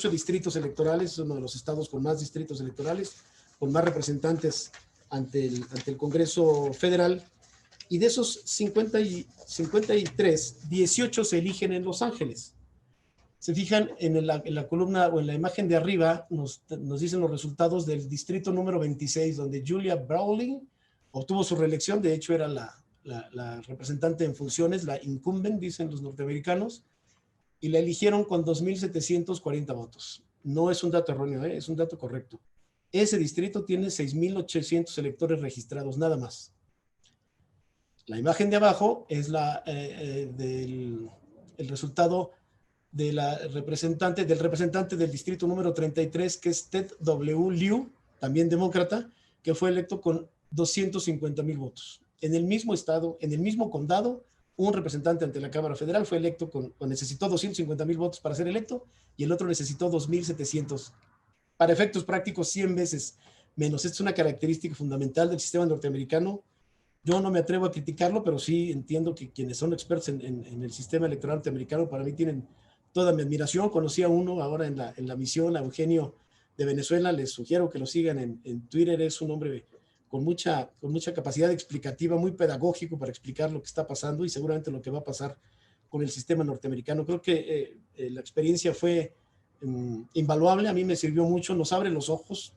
D: distritos electorales, es uno de los estados con más distritos electorales, con más representantes ante el Congreso Federal, y de esos 53, 18 se eligen en Los Ángeles. Se fijan en la columna o en la imagen de arriba, nos dicen los resultados del distrito número 26, donde Julia Brawley obtuvo su reelección. De hecho, era la representante en funciones, la incumbent, dicen los norteamericanos, y la eligieron con 2,740 votos. No es un dato erróneo, es un dato correcto. Ese distrito tiene 6,800 electores registrados, nada más. La imagen de abajo es el resultado del representante del distrito número 33, que es Ted W. Lieu, también demócrata, que fue electo con 250,000 votos. En el mismo estado, en el mismo condado, un representante ante la Cámara Federal fue electo necesitó 250,000 votos para ser electo, y el otro necesitó 2,700. Para efectos prácticos, 100 veces menos. Esta es una característica fundamental del sistema norteamericano. Yo no me atrevo a criticarlo, pero sí entiendo que quienes son expertos en el sistema electoral norteamericano, para mí tienen toda mi admiración. Conocí a uno ahora en la misión, a Eugenio de Venezuela. Les sugiero que lo sigan en Twitter. Es un hombre con mucha capacidad explicativa, muy pedagógico para explicar lo que está pasando y seguramente lo que va a pasar con el sistema norteamericano. Creo que la experiencia fue invaluable, a mí me sirvió mucho, nos abre los ojos.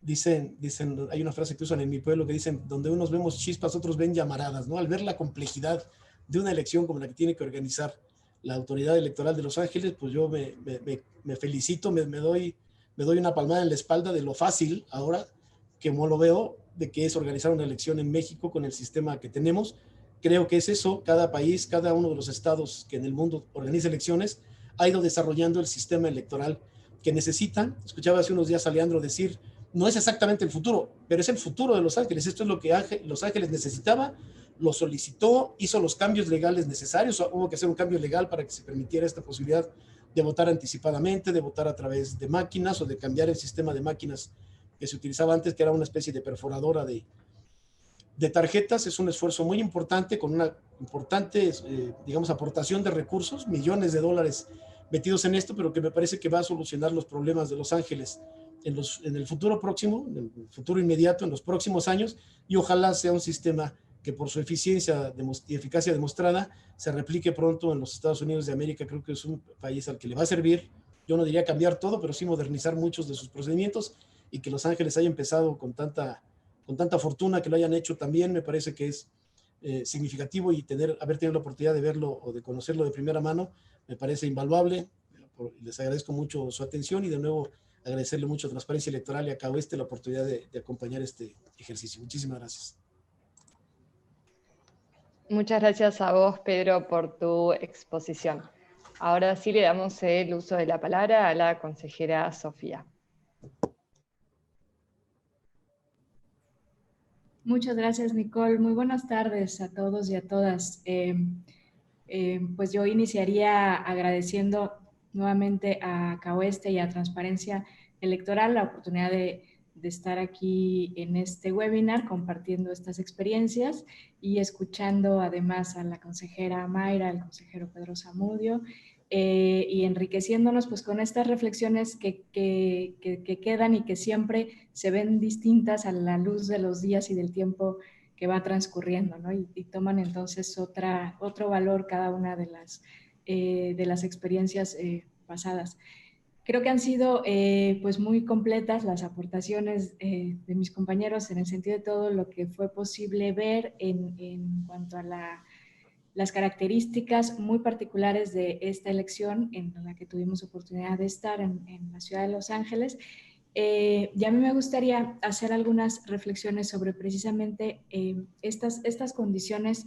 D: Dicen, hay una frase que usan en mi pueblo que dicen, donde unos vemos chispas, otros ven llamaradas, ¿no? Al ver la complejidad de una elección como la que tiene que organizar la autoridad electoral de Los Ángeles, pues yo me felicito, me doy una palmada en la espalda de lo fácil ahora, que como lo veo, de que es organizar una elección en México con el sistema que tenemos. Creo que es eso, cada país, cada uno de los estados que en el mundo organiza elecciones, ha ido desarrollando el sistema electoral que necesitan. Escuchaba hace unos días a Leandro decir, no es exactamente el futuro, pero es el futuro de Los Ángeles. Esto es lo que Los Ángeles necesitaba, lo solicitó, hizo los cambios legales necesarios. Hubo que hacer un cambio legal para que se permitiera esta posibilidad de votar anticipadamente, de votar a través de máquinas o de cambiar el sistema de máquinas que se utilizaba antes, que era una especie de perforadora de tarjetas. Es un esfuerzo muy importante, con una importante, digamos, aportación de recursos, millones de dólares metidos en esto, pero que me parece que va a solucionar los problemas de Los Ángeles en el futuro próximo, en el futuro inmediato, en los próximos años, y ojalá sea un sistema que por su eficiencia y eficacia demostrada se replique pronto en los Estados Unidos de América. Creo que es un país al que le va a servir, yo no diría cambiar todo, pero sí modernizar muchos de sus procedimientos, y que Los Ángeles haya empezado con tanta fortuna, que lo hayan hecho también, me parece que es significativo, y haber tenido la oportunidad de verlo o de conocerlo de primera mano, me parece invaluable. Les agradezco mucho su atención, y de nuevo agradecerle mucho a Transparencia Electoral y a CAOESTE la oportunidad de acompañar este ejercicio. Muchísimas gracias.
A: Muchas gracias a vos, Pedro, por tu exposición. Ahora sí le damos el uso de la palabra a la consejera Sofía.
E: Muchas gracias, Nicole. Muy buenas tardes a todos y a todas. Pues yo iniciaría agradeciendo nuevamente a CAOESTE y a Transparencia Electoral la oportunidad de estar aquí en este webinar compartiendo estas experiencias y escuchando además a la consejera Mayra, al consejero Pedro Zamudio, y enriqueciéndonos pues con estas reflexiones que quedan y que siempre se ven distintas a la luz de los días y del tiempo que va transcurriendo, ¿no? Y toman entonces otro valor cada una de las experiencias pasadas. Creo que han sido pues muy completas las aportaciones de mis compañeros en el sentido de todo lo que fue posible ver en cuanto a las características muy particulares de esta elección en la que tuvimos oportunidad de estar en la ciudad de Los Ángeles. Y a mí me gustaría hacer algunas reflexiones sobre precisamente estas condiciones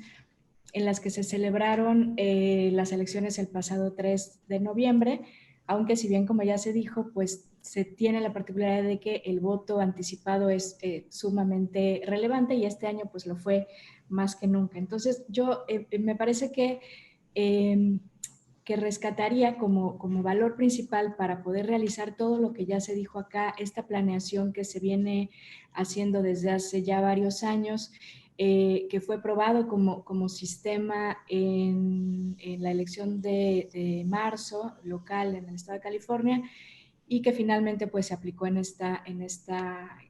E: en las que se celebraron las elecciones el pasado 3 de noviembre, aunque si bien como ya se dijo, pues se tiene la particularidad de que el voto anticipado es sumamente relevante, y este año pues lo fue más que nunca. Entonces yo me parece que rescataría como valor principal para poder realizar todo lo que ya se dijo acá, esta planeación que se viene haciendo desde hace ya varios años, que fue probado como sistema en la elección de marzo local en el estado de California, y que finalmente pues se aplicó en esta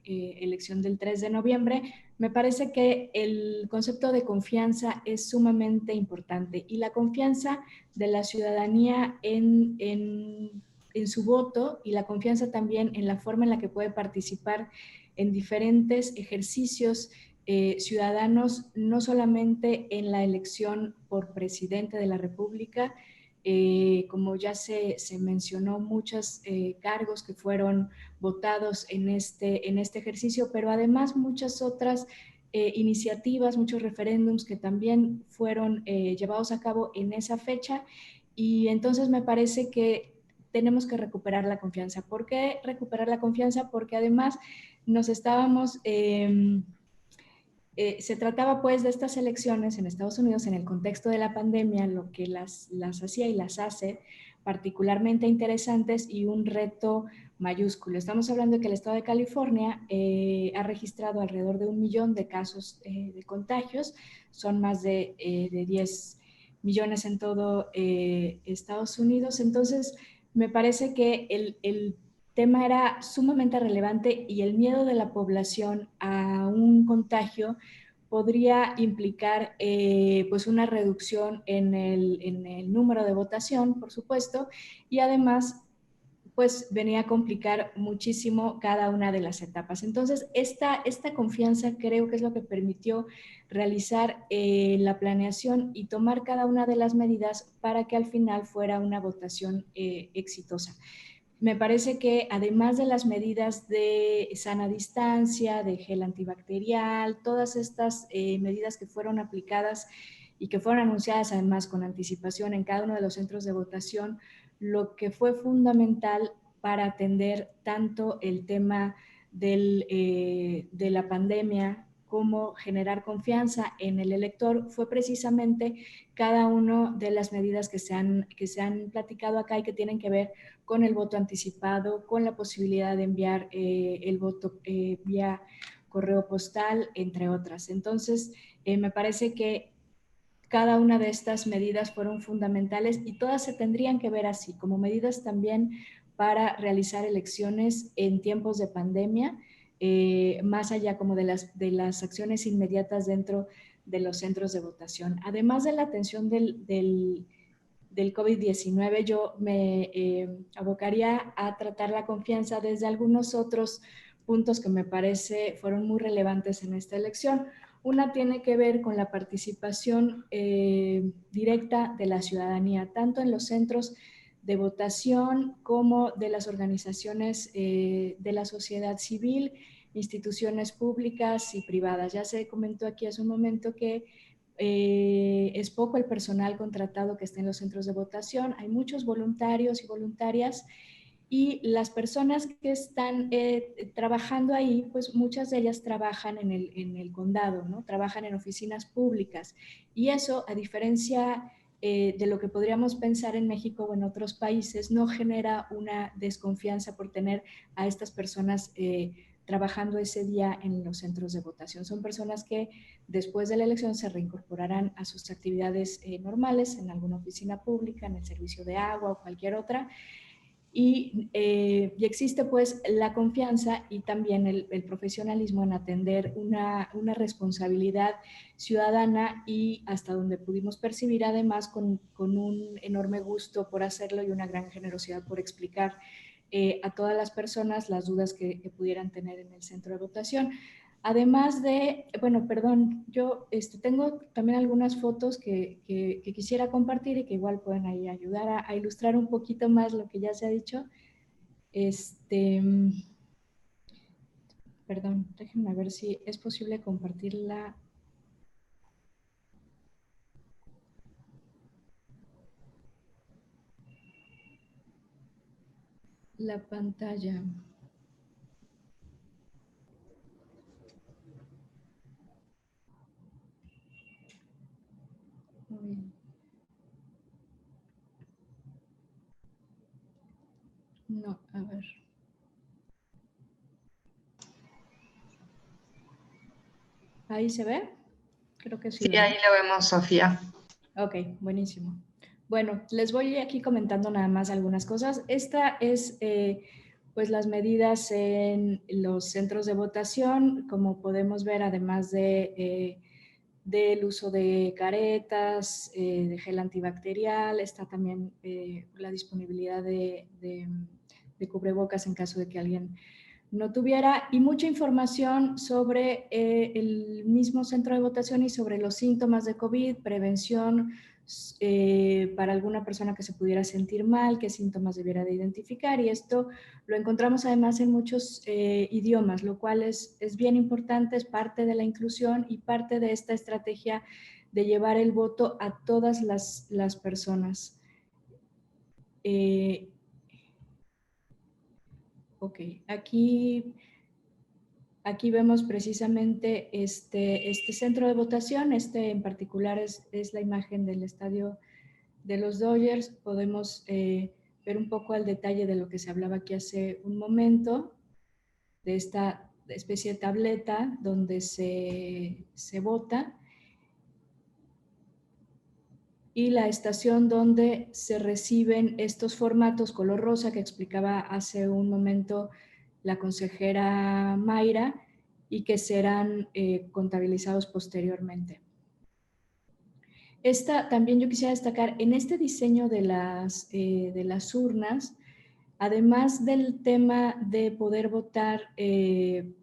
E: elección del 3 de noviembre. Me parece que el concepto de confianza es sumamente importante, y la confianza de la ciudadanía en su voto, y la confianza también en la forma en la que puede participar en diferentes ejercicios ciudadanos, no solamente en la elección por presidente de la República, como ya se mencionó, muchos cargos que fueron votados en este ejercicio, pero además muchas otras iniciativas, muchos referéndums que también fueron llevados a cabo en esa fecha. Y entonces me parece que tenemos que recuperar la confianza. ¿Por qué recuperar la confianza? Porque además nos estábamos... se trataba pues de estas elecciones en Estados Unidos en el contexto de la pandemia, lo que las hacía y las hace particularmente interesantes y un reto mayúsculo. Estamos hablando de que el estado de California ha registrado alrededor de 1 millón de casos de contagios, son más de 10 millones en todo Estados Unidos. Entonces me parece que el tema era sumamente relevante, y el miedo de la población a un contagio podría implicar pues una reducción en el número de votación, por supuesto, y además pues venía a complicar muchísimo cada una de las etapas. Entonces, esta confianza creo que es lo que permitió realizar la planeación y tomar cada una de las medidas para que al final fuera una votación exitosa. Me parece que además de las medidas de sana distancia, de gel antibacterial, todas estas medidas que fueron aplicadas y que fueron anunciadas además con anticipación en cada uno de los centros de votación, lo que fue fundamental para atender tanto el tema de la pandemia como generar confianza en el elector fue precisamente cada una de las medidas que se han platicado acá y que tienen que ver con el voto anticipado, con la posibilidad de enviar el voto vía correo postal, entre otras. Entonces, me parece que cada una de estas medidas fueron fundamentales y todas se tendrían que ver así, como medidas también para realizar elecciones en tiempos de pandemia, más allá como de las acciones inmediatas dentro de los centros de votación. Además de la atención del COVID-19, yo me abocaría a tratar la confianza desde algunos otros puntos que me parece fueron muy relevantes en esta elección. Una tiene que ver con la participación directa de la ciudadanía, tanto en los centros de votación como de las organizaciones de la sociedad civil, instituciones públicas y privadas. Ya se comentó aquí hace un momento que es poco el personal contratado que está en los centros de votación, hay muchos voluntarios y voluntarias y las personas que están trabajando ahí, pues muchas de ellas trabajan en el condado, ¿no? Trabajan en oficinas públicas y eso, a diferencia de lo que podríamos pensar en México o en otros países, no genera una desconfianza por tener a estas personas trabajando ese día en los centros de votación. Son personas que después de la elección se reincorporarán a sus actividades normales en alguna oficina pública, en el servicio de agua o cualquier otra. Y existe pues la confianza y también el profesionalismo en atender una responsabilidad ciudadana y hasta donde pudimos percibir además con un enorme gusto por hacerlo y una gran generosidad por explicar a todas las personas las dudas que pudieran tener en el centro de votación. Además de, bueno, perdón, yo tengo también algunas fotos que quisiera compartir y que igual pueden ahí ayudar a ilustrar un poquito más lo que ya se ha dicho. Perdón, déjenme ver si es posible compartir la pantalla. Muy bien. No, a ver. ¿Ahí se ve? Creo que sí.
A: Sí, ahí lo vemos, Sofía.
E: Ok, buenísimo. Bueno, les voy aquí comentando nada más algunas cosas. Esta es pues las medidas en los centros de votación. Como podemos ver, además del uso de caretas, de gel antibacterial, está también la disponibilidad de cubrebocas en caso de que alguien no tuviera, y mucha información sobre el mismo centro de votación y sobre los síntomas de COVID, prevención para alguna persona que se pudiera sentir mal, qué síntomas debiera de identificar, y esto lo encontramos además en muchos idiomas, lo cual es bien importante, es parte de la inclusión y parte de esta estrategia de llevar el voto a todas las personas. Ok, aquí vemos precisamente este centro de votación. En particular es la imagen del estadio de los Dodgers. Podemos ver un poco al detalle de lo que se hablaba aquí hace un momento, de esta especie de tableta donde se vota, y la estación donde se reciben estos formatos color rosa que explicaba hace un momento la consejera Mayra, y que serán contabilizados posteriormente. También yo quisiera destacar, en este diseño de las urnas, además del tema de poder votar en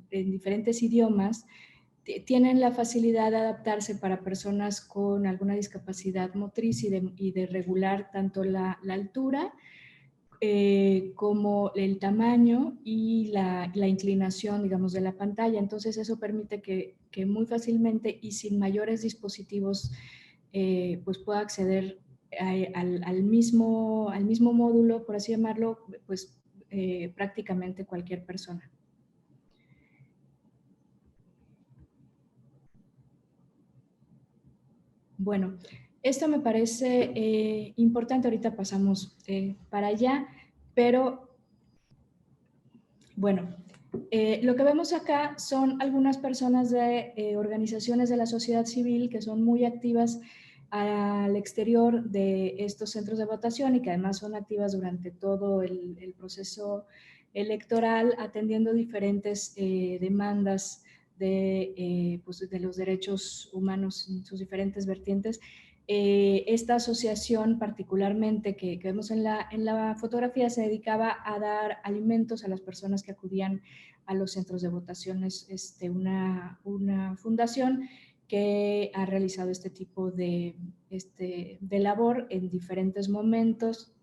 E: diferentes idiomas, tienen la facilidad de adaptarse para personas con alguna discapacidad motriz y de regular tanto la altura como el tamaño y la inclinación, digamos, de la pantalla. Entonces eso permite que muy fácilmente y sin mayores dispositivos pues pueda acceder al mismo módulo, por así llamarlo, pues prácticamente cualquier persona. Bueno, esto me parece importante, ahorita pasamos para allá, pero bueno, lo que vemos acá son algunas personas de organizaciones de la sociedad civil que son muy activas al exterior de estos centros de votación y que además son activas durante todo el proceso electoral, atendiendo diferentes demandas pues de los derechos humanos en sus diferentes vertientes. Esta asociación particularmente que vemos en la fotografía se dedicaba a dar alimentos a las personas que acudían a los centros de votaciones, una fundación que ha realizado este tipo de labor en diferentes momentos,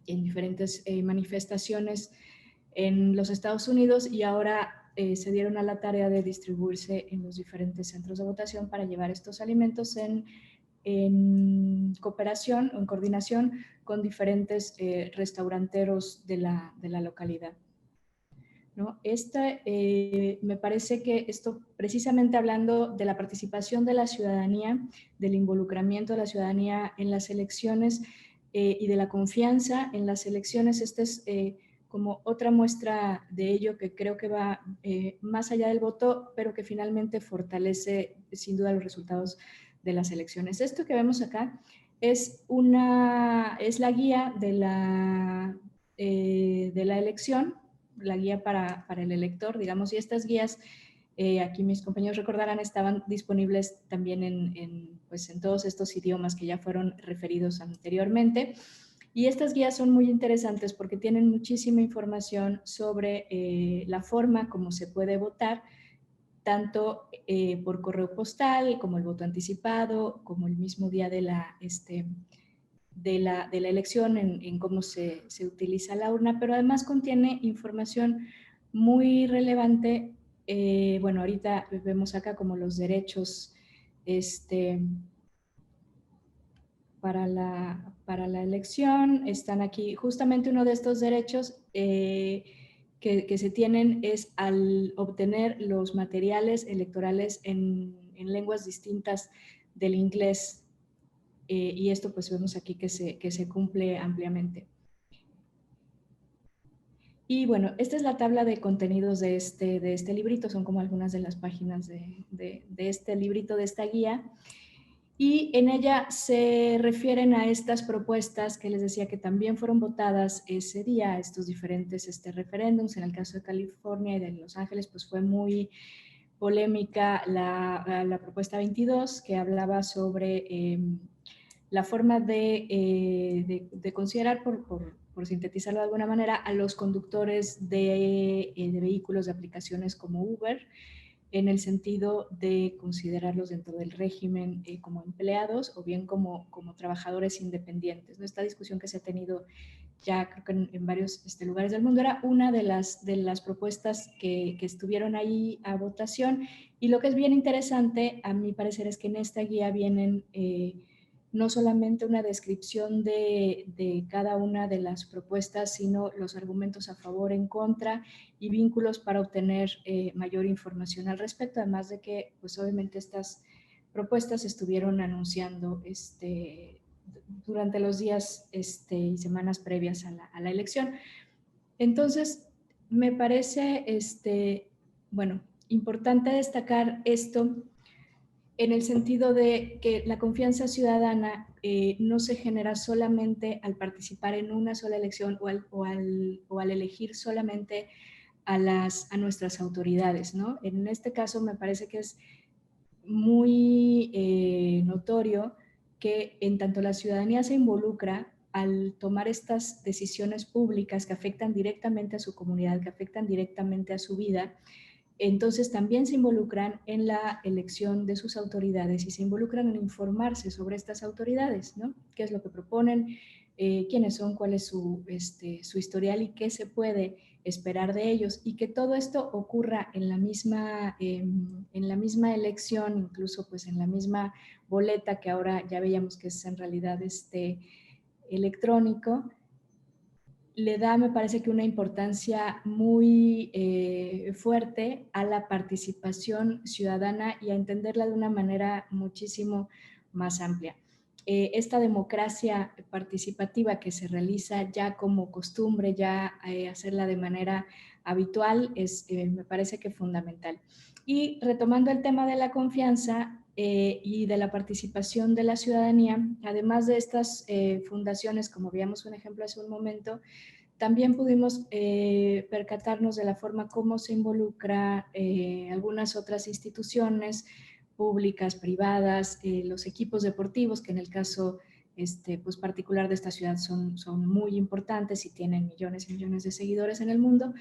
E: en diferentes manifestaciones en los Estados Unidos, y ahora se dieron a la tarea de distribuirse en los diferentes centros de votación para llevar estos alimentos en cooperación o en coordinación con diferentes restauranteros de la localidad, ¿no? Me parece que esto, precisamente hablando de la participación de la ciudadanía, del involucramiento de la ciudadanía en las elecciones y de la confianza en las elecciones, es como otra muestra de ello que creo que va más allá del voto, pero que finalmente fortalece sin duda los resultados de las elecciones. Esto que vemos acá es la guía de la elección, la guía para el elector, digamos, y estas guías, aquí mis compañeros recordarán, estaban disponibles también pues en todos estos idiomas que ya fueron referidos anteriormente. Y estas guías son muy interesantes porque tienen muchísima información sobre la forma como se puede votar, tanto por correo postal, como el voto anticipado, como el mismo día de la elección, en cómo se utiliza la urna, pero además contiene información muy relevante. Bueno, ahorita vemos acá como los derechos para la elección. Están aquí, justamente uno de estos derechos que se tienen es al obtener los materiales electorales en lenguas distintas del inglés, y esto pues vemos aquí que se cumple ampliamente. Y bueno, esta es la tabla de contenidos de este librito, son como algunas de las páginas de este librito, de esta guía. Y en ella se refieren a estas propuestas que les decía que también fueron votadas ese día, estos diferentes referéndums. En el caso de California y de Los Ángeles, pues fue muy polémica la propuesta 22, que hablaba sobre la forma de considerar, por sintetizarlo de alguna manera, a los conductores de vehículos de aplicaciones como Uber, en el sentido de considerarlos dentro del régimen como empleados o bien como trabajadores independientes, ¿no? Esta discusión que se ha tenido ya creo que en varios lugares del mundo era una de las propuestas que estuvieron ahí a votación. Y lo que es bien interesante, a mi parecer, es que en esta guía vienen no solamente una descripción de cada una de las propuestas, sino los argumentos a favor, en contra y vínculos para obtener mayor información al respecto, además de que pues obviamente estas propuestas se estuvieron anunciando durante los días y semanas previas a la elección. Entonces, me parece bueno, importante destacar esto en el sentido de que la confianza ciudadana no se genera solamente al participar en una sola elección o al elegir solamente a nuestras autoridades, ¿no? En este caso me parece que es muy notorio que en tanto la ciudadanía se involucra al tomar estas decisiones públicas que afectan directamente a su comunidad, que afectan directamente a su vida, entonces también se involucran en la elección de sus autoridades y se involucran en informarse sobre estas autoridades, ¿no? ¿Qué es lo que proponen? Quiénes son, cuál es su historial y qué se puede esperar de ellos, y que todo esto ocurra en la misma elección, incluso pues en la misma boleta que ahora ya veíamos que es en realidad electrónico, le da, me parece que una importancia muy fuerte a la participación ciudadana y a entenderla de una manera muchísimo más amplia. Esta democracia participativa que se realiza ya como costumbre, ya hacerla de manera habitual, me parece que fundamental. Y retomando el tema de la confianza y de la participación de la ciudadanía, además de estas fundaciones, como veíamos un ejemplo hace un momento, también pudimos percatarnos de la forma como se involucra algunas otras instituciones públicas, privadas, los equipos deportivos, que en el caso pues particular de esta ciudad son muy importantes y tienen millones y millones de seguidores en el mundo.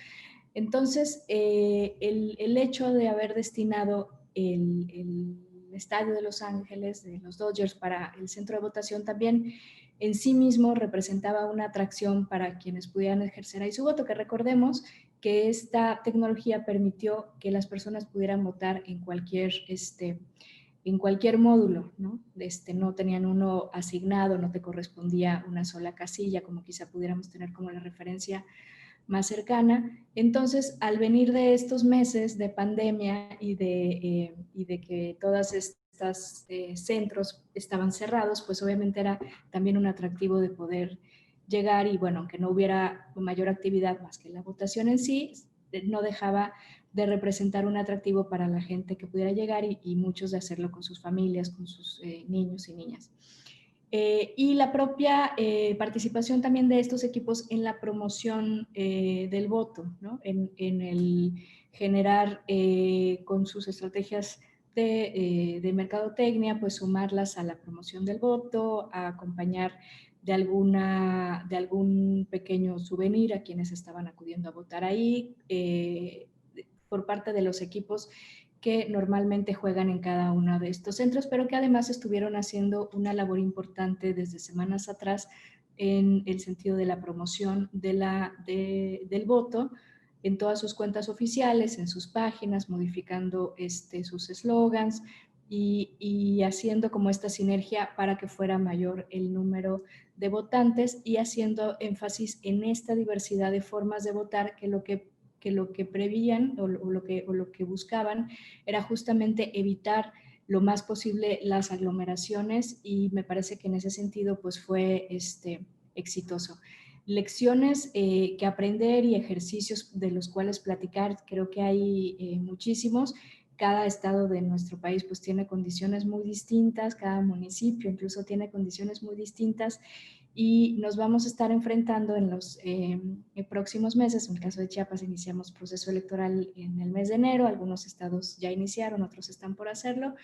E: Entonces, el hecho de haber destinado el estadio de Los Ángeles, de los Dodgers, para el centro de votación también en sí mismo representaba una atracción para quienes pudieran ejercer ahí su voto, que recordemos que esta tecnología permitió que las personas pudieran votar en cualquier módulo, ¿no? No tenían uno asignado, no te correspondía una sola casilla, como quizá pudiéramos tener como la referencia más cercana. Entonces, al venir de estos meses de pandemia y de que todas estas centros estaban cerrados, pues obviamente era también un atractivo de poder llegar y bueno, aunque no hubiera mayor actividad más que la votación en sí, no dejaba de representar un atractivo para la gente que pudiera llegar y muchos de hacerlo con sus familias, con sus niños y niñas. Y la propia participación también de estos equipos en la promoción del voto, ¿no? En el generar con sus estrategias de mercadotecnia, pues sumarlas a la promoción del voto, a acompañar de algún pequeño souvenir a quienes estaban acudiendo a votar ahí, por parte de los equipos que normalmente juegan en cada uno de estos centros, pero que además estuvieron haciendo una labor importante desde semanas atrás en el sentido de la promoción del voto en todas sus cuentas oficiales, en sus páginas, modificando sus eslogans y haciendo como esta sinergia para que fuera mayor el número de votantes y haciendo énfasis en esta diversidad de formas de votar que lo que prevían o lo que buscaban era justamente evitar lo más posible las aglomeraciones y me parece que en ese sentido pues fue exitoso. Lecciones que aprender y ejercicios de los cuales platicar, creo que hay muchísimos. Cada estado de nuestro país pues tiene condiciones muy distintas, cada municipio incluso tiene condiciones muy distintas y nos vamos a estar enfrentando en los próximos meses. En el caso de Chiapas iniciamos proceso electoral en el mes de enero, algunos estados ya iniciaron, otros están por hacerlo,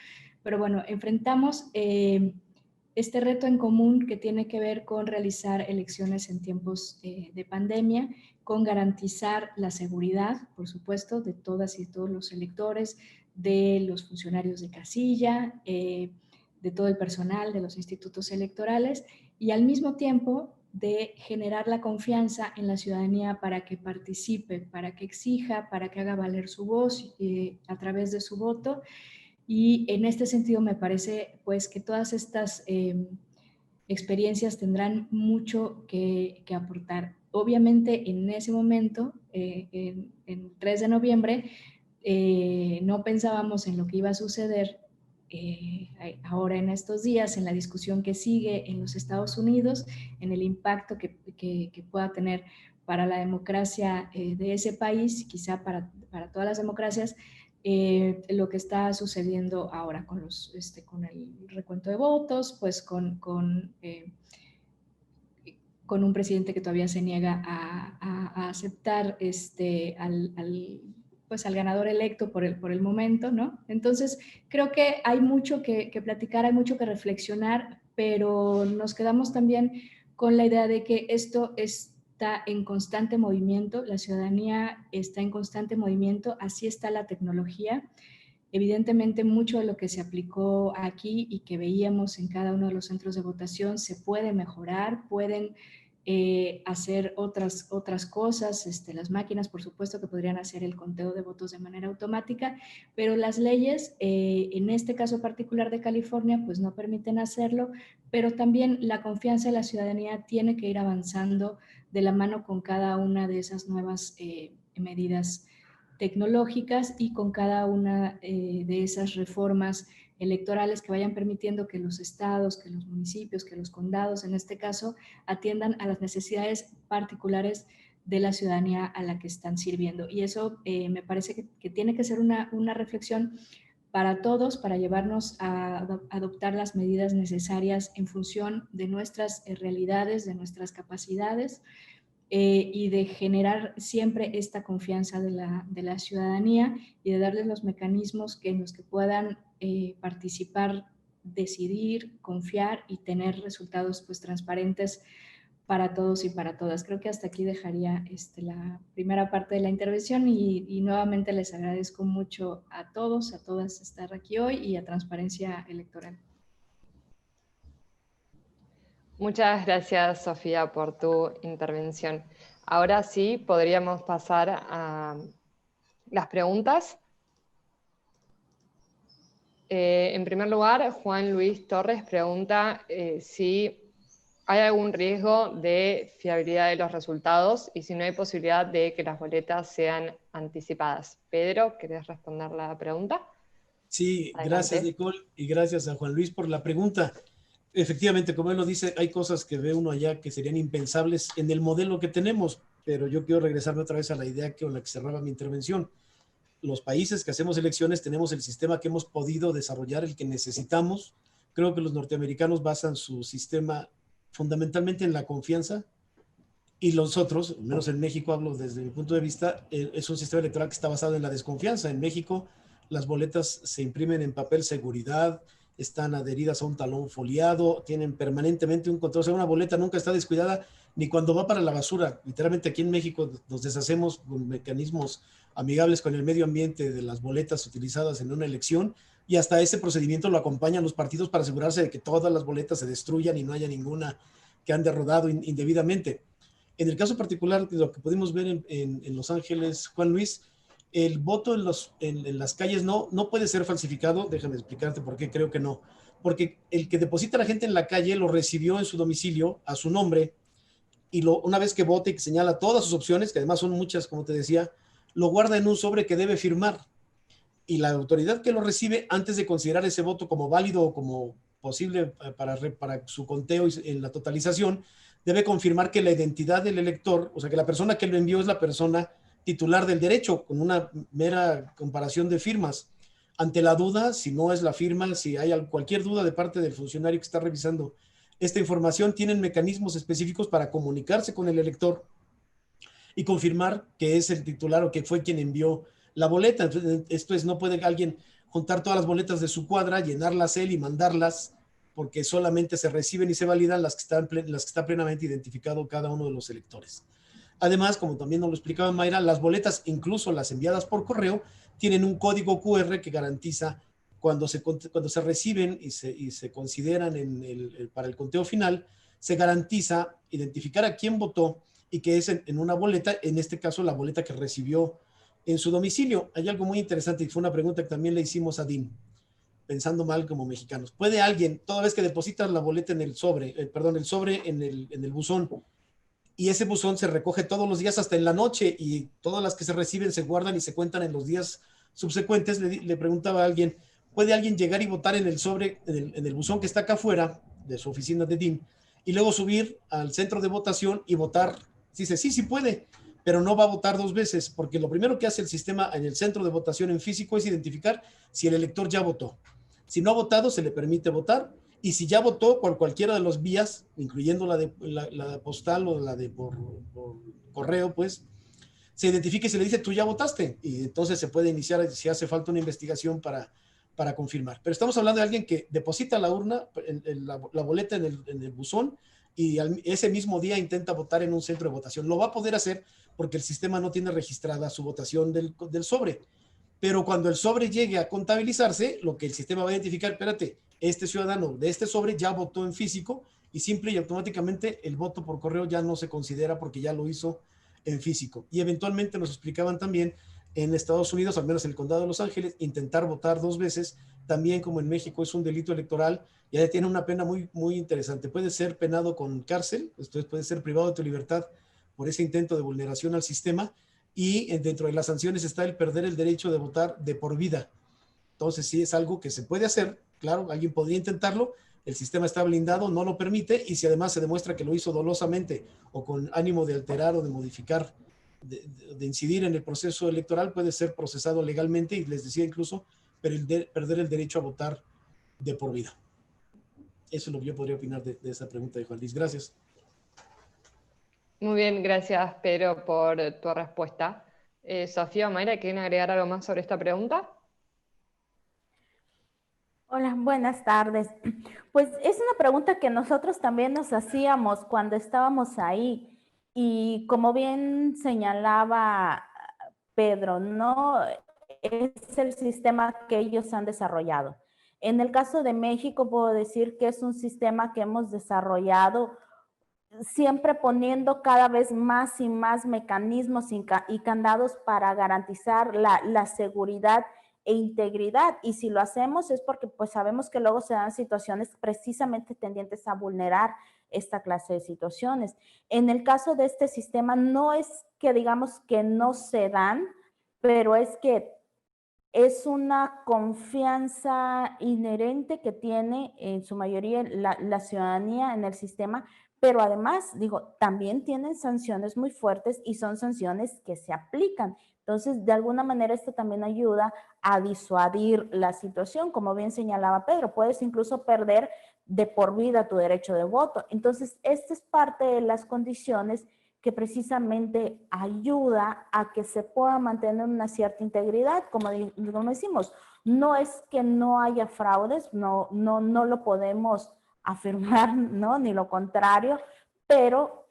E: pero bueno, enfrentamos este reto en común que tiene que ver con realizar elecciones en tiempos de pandemia, con garantizar la seguridad, por supuesto, de todas y todos los electores, de los funcionarios de casilla, de todo el personal de los institutos electorales, y al mismo tiempo de generar la confianza en la ciudadanía para que participe, para que exija, para que haga valer su voz a través de su voto. Y en este sentido me parece pues que todas estas experiencias tendrán mucho que aportar. Obviamente en ese momento, en 3 de noviembre, no pensábamos en lo que iba a suceder ahora en estos días, en la discusión que sigue en los Estados Unidos, en el impacto que pueda tener para la democracia de ese país, quizá para todas las democracias, lo que está sucediendo ahora con el recuento de votos, pues con con un presidente que todavía se niega a aceptar pues al ganador electo por el momento, ¿no? Entonces, creo que hay mucho que platicar, hay mucho que reflexionar, pero nos quedamos también con la idea de que esto está en constante movimiento, la ciudadanía está en constante movimiento, así está la tecnología. Evidentemente, mucho de lo que se aplicó aquí y que veíamos en cada uno de los centros de votación se puede mejorar, pueden hacer otras cosas, las máquinas por supuesto que podrían hacer el conteo de votos de manera automática, pero las leyes, en este caso particular de California, pues no permiten hacerlo, pero también la confianza de la ciudadanía tiene que ir avanzando de la mano con cada una de esas nuevas medidas tecnológicas y con cada una de esas reformas electorales que vayan permitiendo que los estados, que los municipios, que los condados, en este caso, atiendan a las necesidades particulares de la ciudadanía a la que están sirviendo. Y eso me parece que tiene que ser una reflexión para todos, para llevarnos a adoptar las medidas necesarias en función de nuestras realidades, de nuestras capacidades, y de generar siempre esta confianza de la ciudadanía y de darles los mecanismos en los que puedan participar, decidir, confiar y tener resultados pues transparentes para todos y para todas. Creo que hasta aquí dejaría la primera parte de la intervención y nuevamente les agradezco mucho a todos, a todas estar aquí hoy y a Transparencia Electoral.
A: Muchas gracias, Sofía, por tu intervención. Ahora sí, podríamos pasar a las preguntas. En primer lugar, Juan Luis Torres pregunta si hay algún riesgo de fiabilidad de los resultados y si no hay posibilidad de que las boletas sean anticipadas. Pedro, ¿querés responder la pregunta?
D: Sí,
A: Adelante.
D: gracias, Nicole, y gracias a Juan Luis por la pregunta. Efectivamente, como él lo dice, hay cosas que ve uno allá que serían impensables en el modelo que tenemos, pero yo quiero regresarme otra vez a la idea con la que cerraba mi intervención. Los países que hacemos elecciones tenemos el sistema que hemos podido desarrollar, el que necesitamos. Creo que los norteamericanos basan su sistema fundamentalmente en la confianza y los otros, al menos en México hablo desde mi punto de vista, es un sistema electoral que está basado en la desconfianza. En México las boletas se imprimen en papel seguridad, están adheridas a un talón foliado, tienen permanentemente un control. O sea, una boleta nunca está descuidada ni cuando va para la basura. Literalmente aquí en México nos deshacemos con mecanismos amigables con el medio ambiente de las boletas utilizadas en una elección y hasta ese procedimiento lo acompañan los partidos para asegurarse de que todas las boletas se destruyan y no haya ninguna que ande rodado indebidamente. En el caso particular de lo que pudimos ver en Los Ángeles, Juan Luis, el voto en las calles no puede ser falsificado. Déjame explicarte por qué creo que no. Porque el que deposita a la gente en la calle lo recibió en su domicilio a su nombre y una vez que vote y que señala todas sus opciones, que además son muchas, como te decía, lo guarda en un sobre que debe firmar. Y la autoridad que lo recibe, antes de considerar ese voto como válido o como posible para su conteo en la totalización, debe confirmar que la identidad del elector, o sea, que la persona que lo envió es la persona titular del derecho, con una mera comparación de firmas. Ante la duda, si no es la firma, si hay cualquier duda de parte del funcionario que está revisando esta información, tienen mecanismos específicos para comunicarse con el elector y confirmar que es el titular o que fue quien envió la boleta. Entonces, esto es, no puede alguien juntar todas las boletas de su cuadra, llenarlas él y mandarlas, porque solamente se reciben y se validan las que está plenamente identificado cada uno de los electores. Además, como también nos lo explicaba Mayra, las boletas, incluso las enviadas por correo, tienen un código QR que garantiza cuando se reciben y se consideran para el conteo final, se garantiza identificar a quién votó y que es en una boleta, en este caso la boleta que recibió en su domicilio. Hay algo muy interesante y fue una pregunta que también le hicimos a Dean, pensando mal como mexicanos. ¿Puede alguien, toda vez que depositas la boleta en el sobre, el sobre en el buzón, y ese buzón se recoge todos los días hasta en la noche y todas las que se reciben se guardan y se cuentan en los días subsecuentes? Le preguntaba a alguien, ¿puede alguien llegar y votar en el sobre, en el buzón que está acá afuera de su oficina de DIM y luego subir al centro de votación y votar? Dice, sí puede, pero no va a votar dos veces, porque lo primero que hace el sistema en el centro de votación en físico es identificar si el elector ya votó. Si no ha votado, se le permite votar, y si ya votó por cualquiera de las vías, incluyendo la postal o la de por correo, pues, se identifica y se le dice, tú ya votaste, y entonces se puede iniciar si hace falta una investigación para confirmar. Pero estamos hablando de alguien que deposita la urna, la boleta en el buzón, y ese mismo día intenta votar en un centro de votación. Lo va a poder hacer porque el sistema no tiene registrada su votación del sobre. Pero cuando el sobre llegue a contabilizarse, lo que el sistema va a identificar, espérate, este ciudadano de este sobre ya votó en físico, y simple y automáticamente el voto por correo ya no se considera porque ya lo hizo en físico. Y eventualmente nos explicaban también en Estados Unidos, al menos en el condado de Los Ángeles, intentar votar 2 veces, también como en México es un delito electoral, ya tiene una pena muy, muy interesante. Puede ser penado con cárcel, entonces puede ser privado de tu libertad por ese intento de vulneración al sistema, y dentro de las sanciones está el perder el derecho de votar de por vida. Entonces sí es algo que se puede hacer, claro, alguien podría intentarlo, el sistema está blindado, no lo permite, y si además se demuestra que lo hizo dolosamente o con ánimo de alterar o de modificar, de incidir en el proceso electoral, puede ser procesado legalmente, y les decía incluso perder el derecho a votar de por vida. Eso es lo que yo podría opinar de esa pregunta de Juan Luis. Gracias.
A: Muy bien, gracias Pedro por tu respuesta. Sofía o Mayra, ¿quieren agregar algo más sobre esta pregunta?
C: Hola, buenas tardes. Pues es una pregunta que nosotros también nos hacíamos cuando estábamos ahí, y como bien señalaba Pedro, ¿no? Es el sistema que ellos han desarrollado. En el caso de México puedo decir que es un sistema que hemos desarrollado siempre poniendo cada vez más y más mecanismos y candados para garantizar la seguridad e integridad. Y si lo hacemos es porque pues sabemos que luego se dan situaciones precisamente tendientes a vulnerar esta clase de situaciones. En el caso de este sistema no es que digamos que no se dan, pero es que es una confianza inherente que tiene en su mayoría la ciudadanía en el sistema, pero además, digo, también tienen sanciones muy fuertes y son sanciones que se aplican. Entonces, de alguna manera, esto también ayuda a disuadir la situación. Como bien señalaba Pedro, puedes incluso perder de por vida tu derecho de voto. Entonces, esta es parte de las condiciones que precisamente ayuda a que se pueda mantener una cierta integridad, como decimos. No es que no haya fraudes, no lo podemos afirmar, ¿no? Ni lo contrario, pero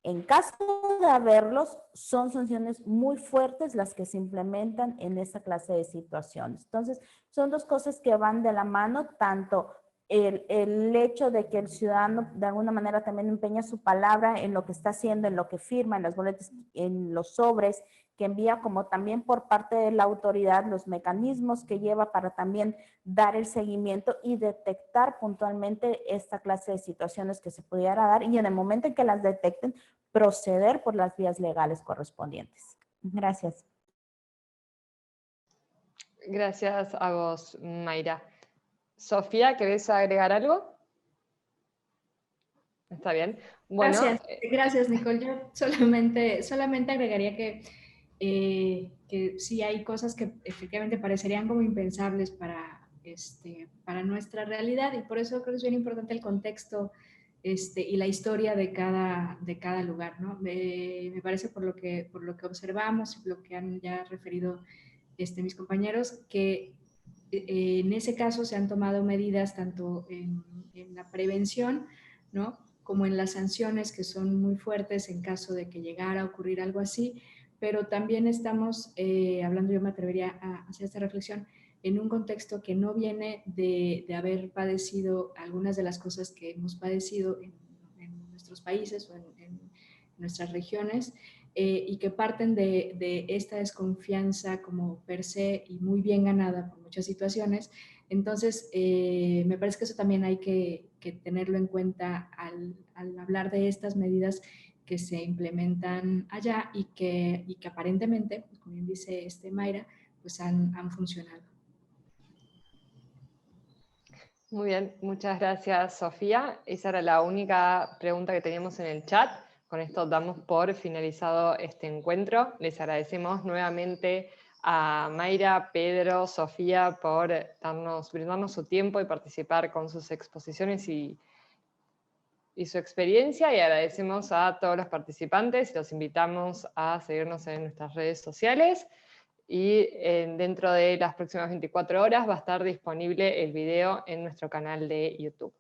C: en caso de haberlos, son sanciones muy fuertes las que se implementan en esta clase de situaciones. Entonces, son dos cosas que van de la mano, tanto el hecho de que el ciudadano de alguna manera también empeña su palabra en lo que está haciendo, en lo que firma, en las boletas, en los sobres que envía, como también por parte de la autoridad los mecanismos que lleva para también dar el seguimiento y detectar puntualmente esta clase de situaciones que se pudiera dar, y en el momento en que las detecten, proceder por las vías legales correspondientes. Gracias.
A: Gracias a vos, Mayra. Sofía, ¿querés agregar algo? Está bien. Bueno,
E: gracias Nicole. Yo solamente agregaría que sí hay cosas que efectivamente parecerían como impensables para nuestra realidad, y por eso creo que es bien importante el contexto y la historia de cada lugar, ¿no? Me parece por lo que observamos y lo que han ya referido mis compañeros, que en ese caso se han tomado medidas tanto en la prevención, ¿no?, como en las sanciones, que son muy fuertes en caso de que llegara a ocurrir algo así, pero también estamos hablando, yo me atrevería a hacer esta reflexión, en un contexto que no viene de haber padecido algunas de las cosas que hemos padecido en nuestros países o en nuestras regiones, y que parten de esta desconfianza como per se y muy bien ganada por muchas situaciones. Entonces, me parece que eso también hay que tenerlo en cuenta al hablar de estas medidas que se implementan allá y que aparentemente, pues, como bien dice Mayra, pues han funcionado.
A: muy bien, muchas gracias, Sofía. Esa era la única pregunta que teníamos en el chat. Con esto damos por finalizado este encuentro. Les agradecemos nuevamente a Mayra, Pedro, Sofía por brindarnos su tiempo y participar con sus exposiciones y su experiencia, y agradecemos a todos los participantes y los invitamos a seguirnos en nuestras redes sociales, y dentro de las próximas 24 horas va a estar disponible el video en nuestro canal de YouTube.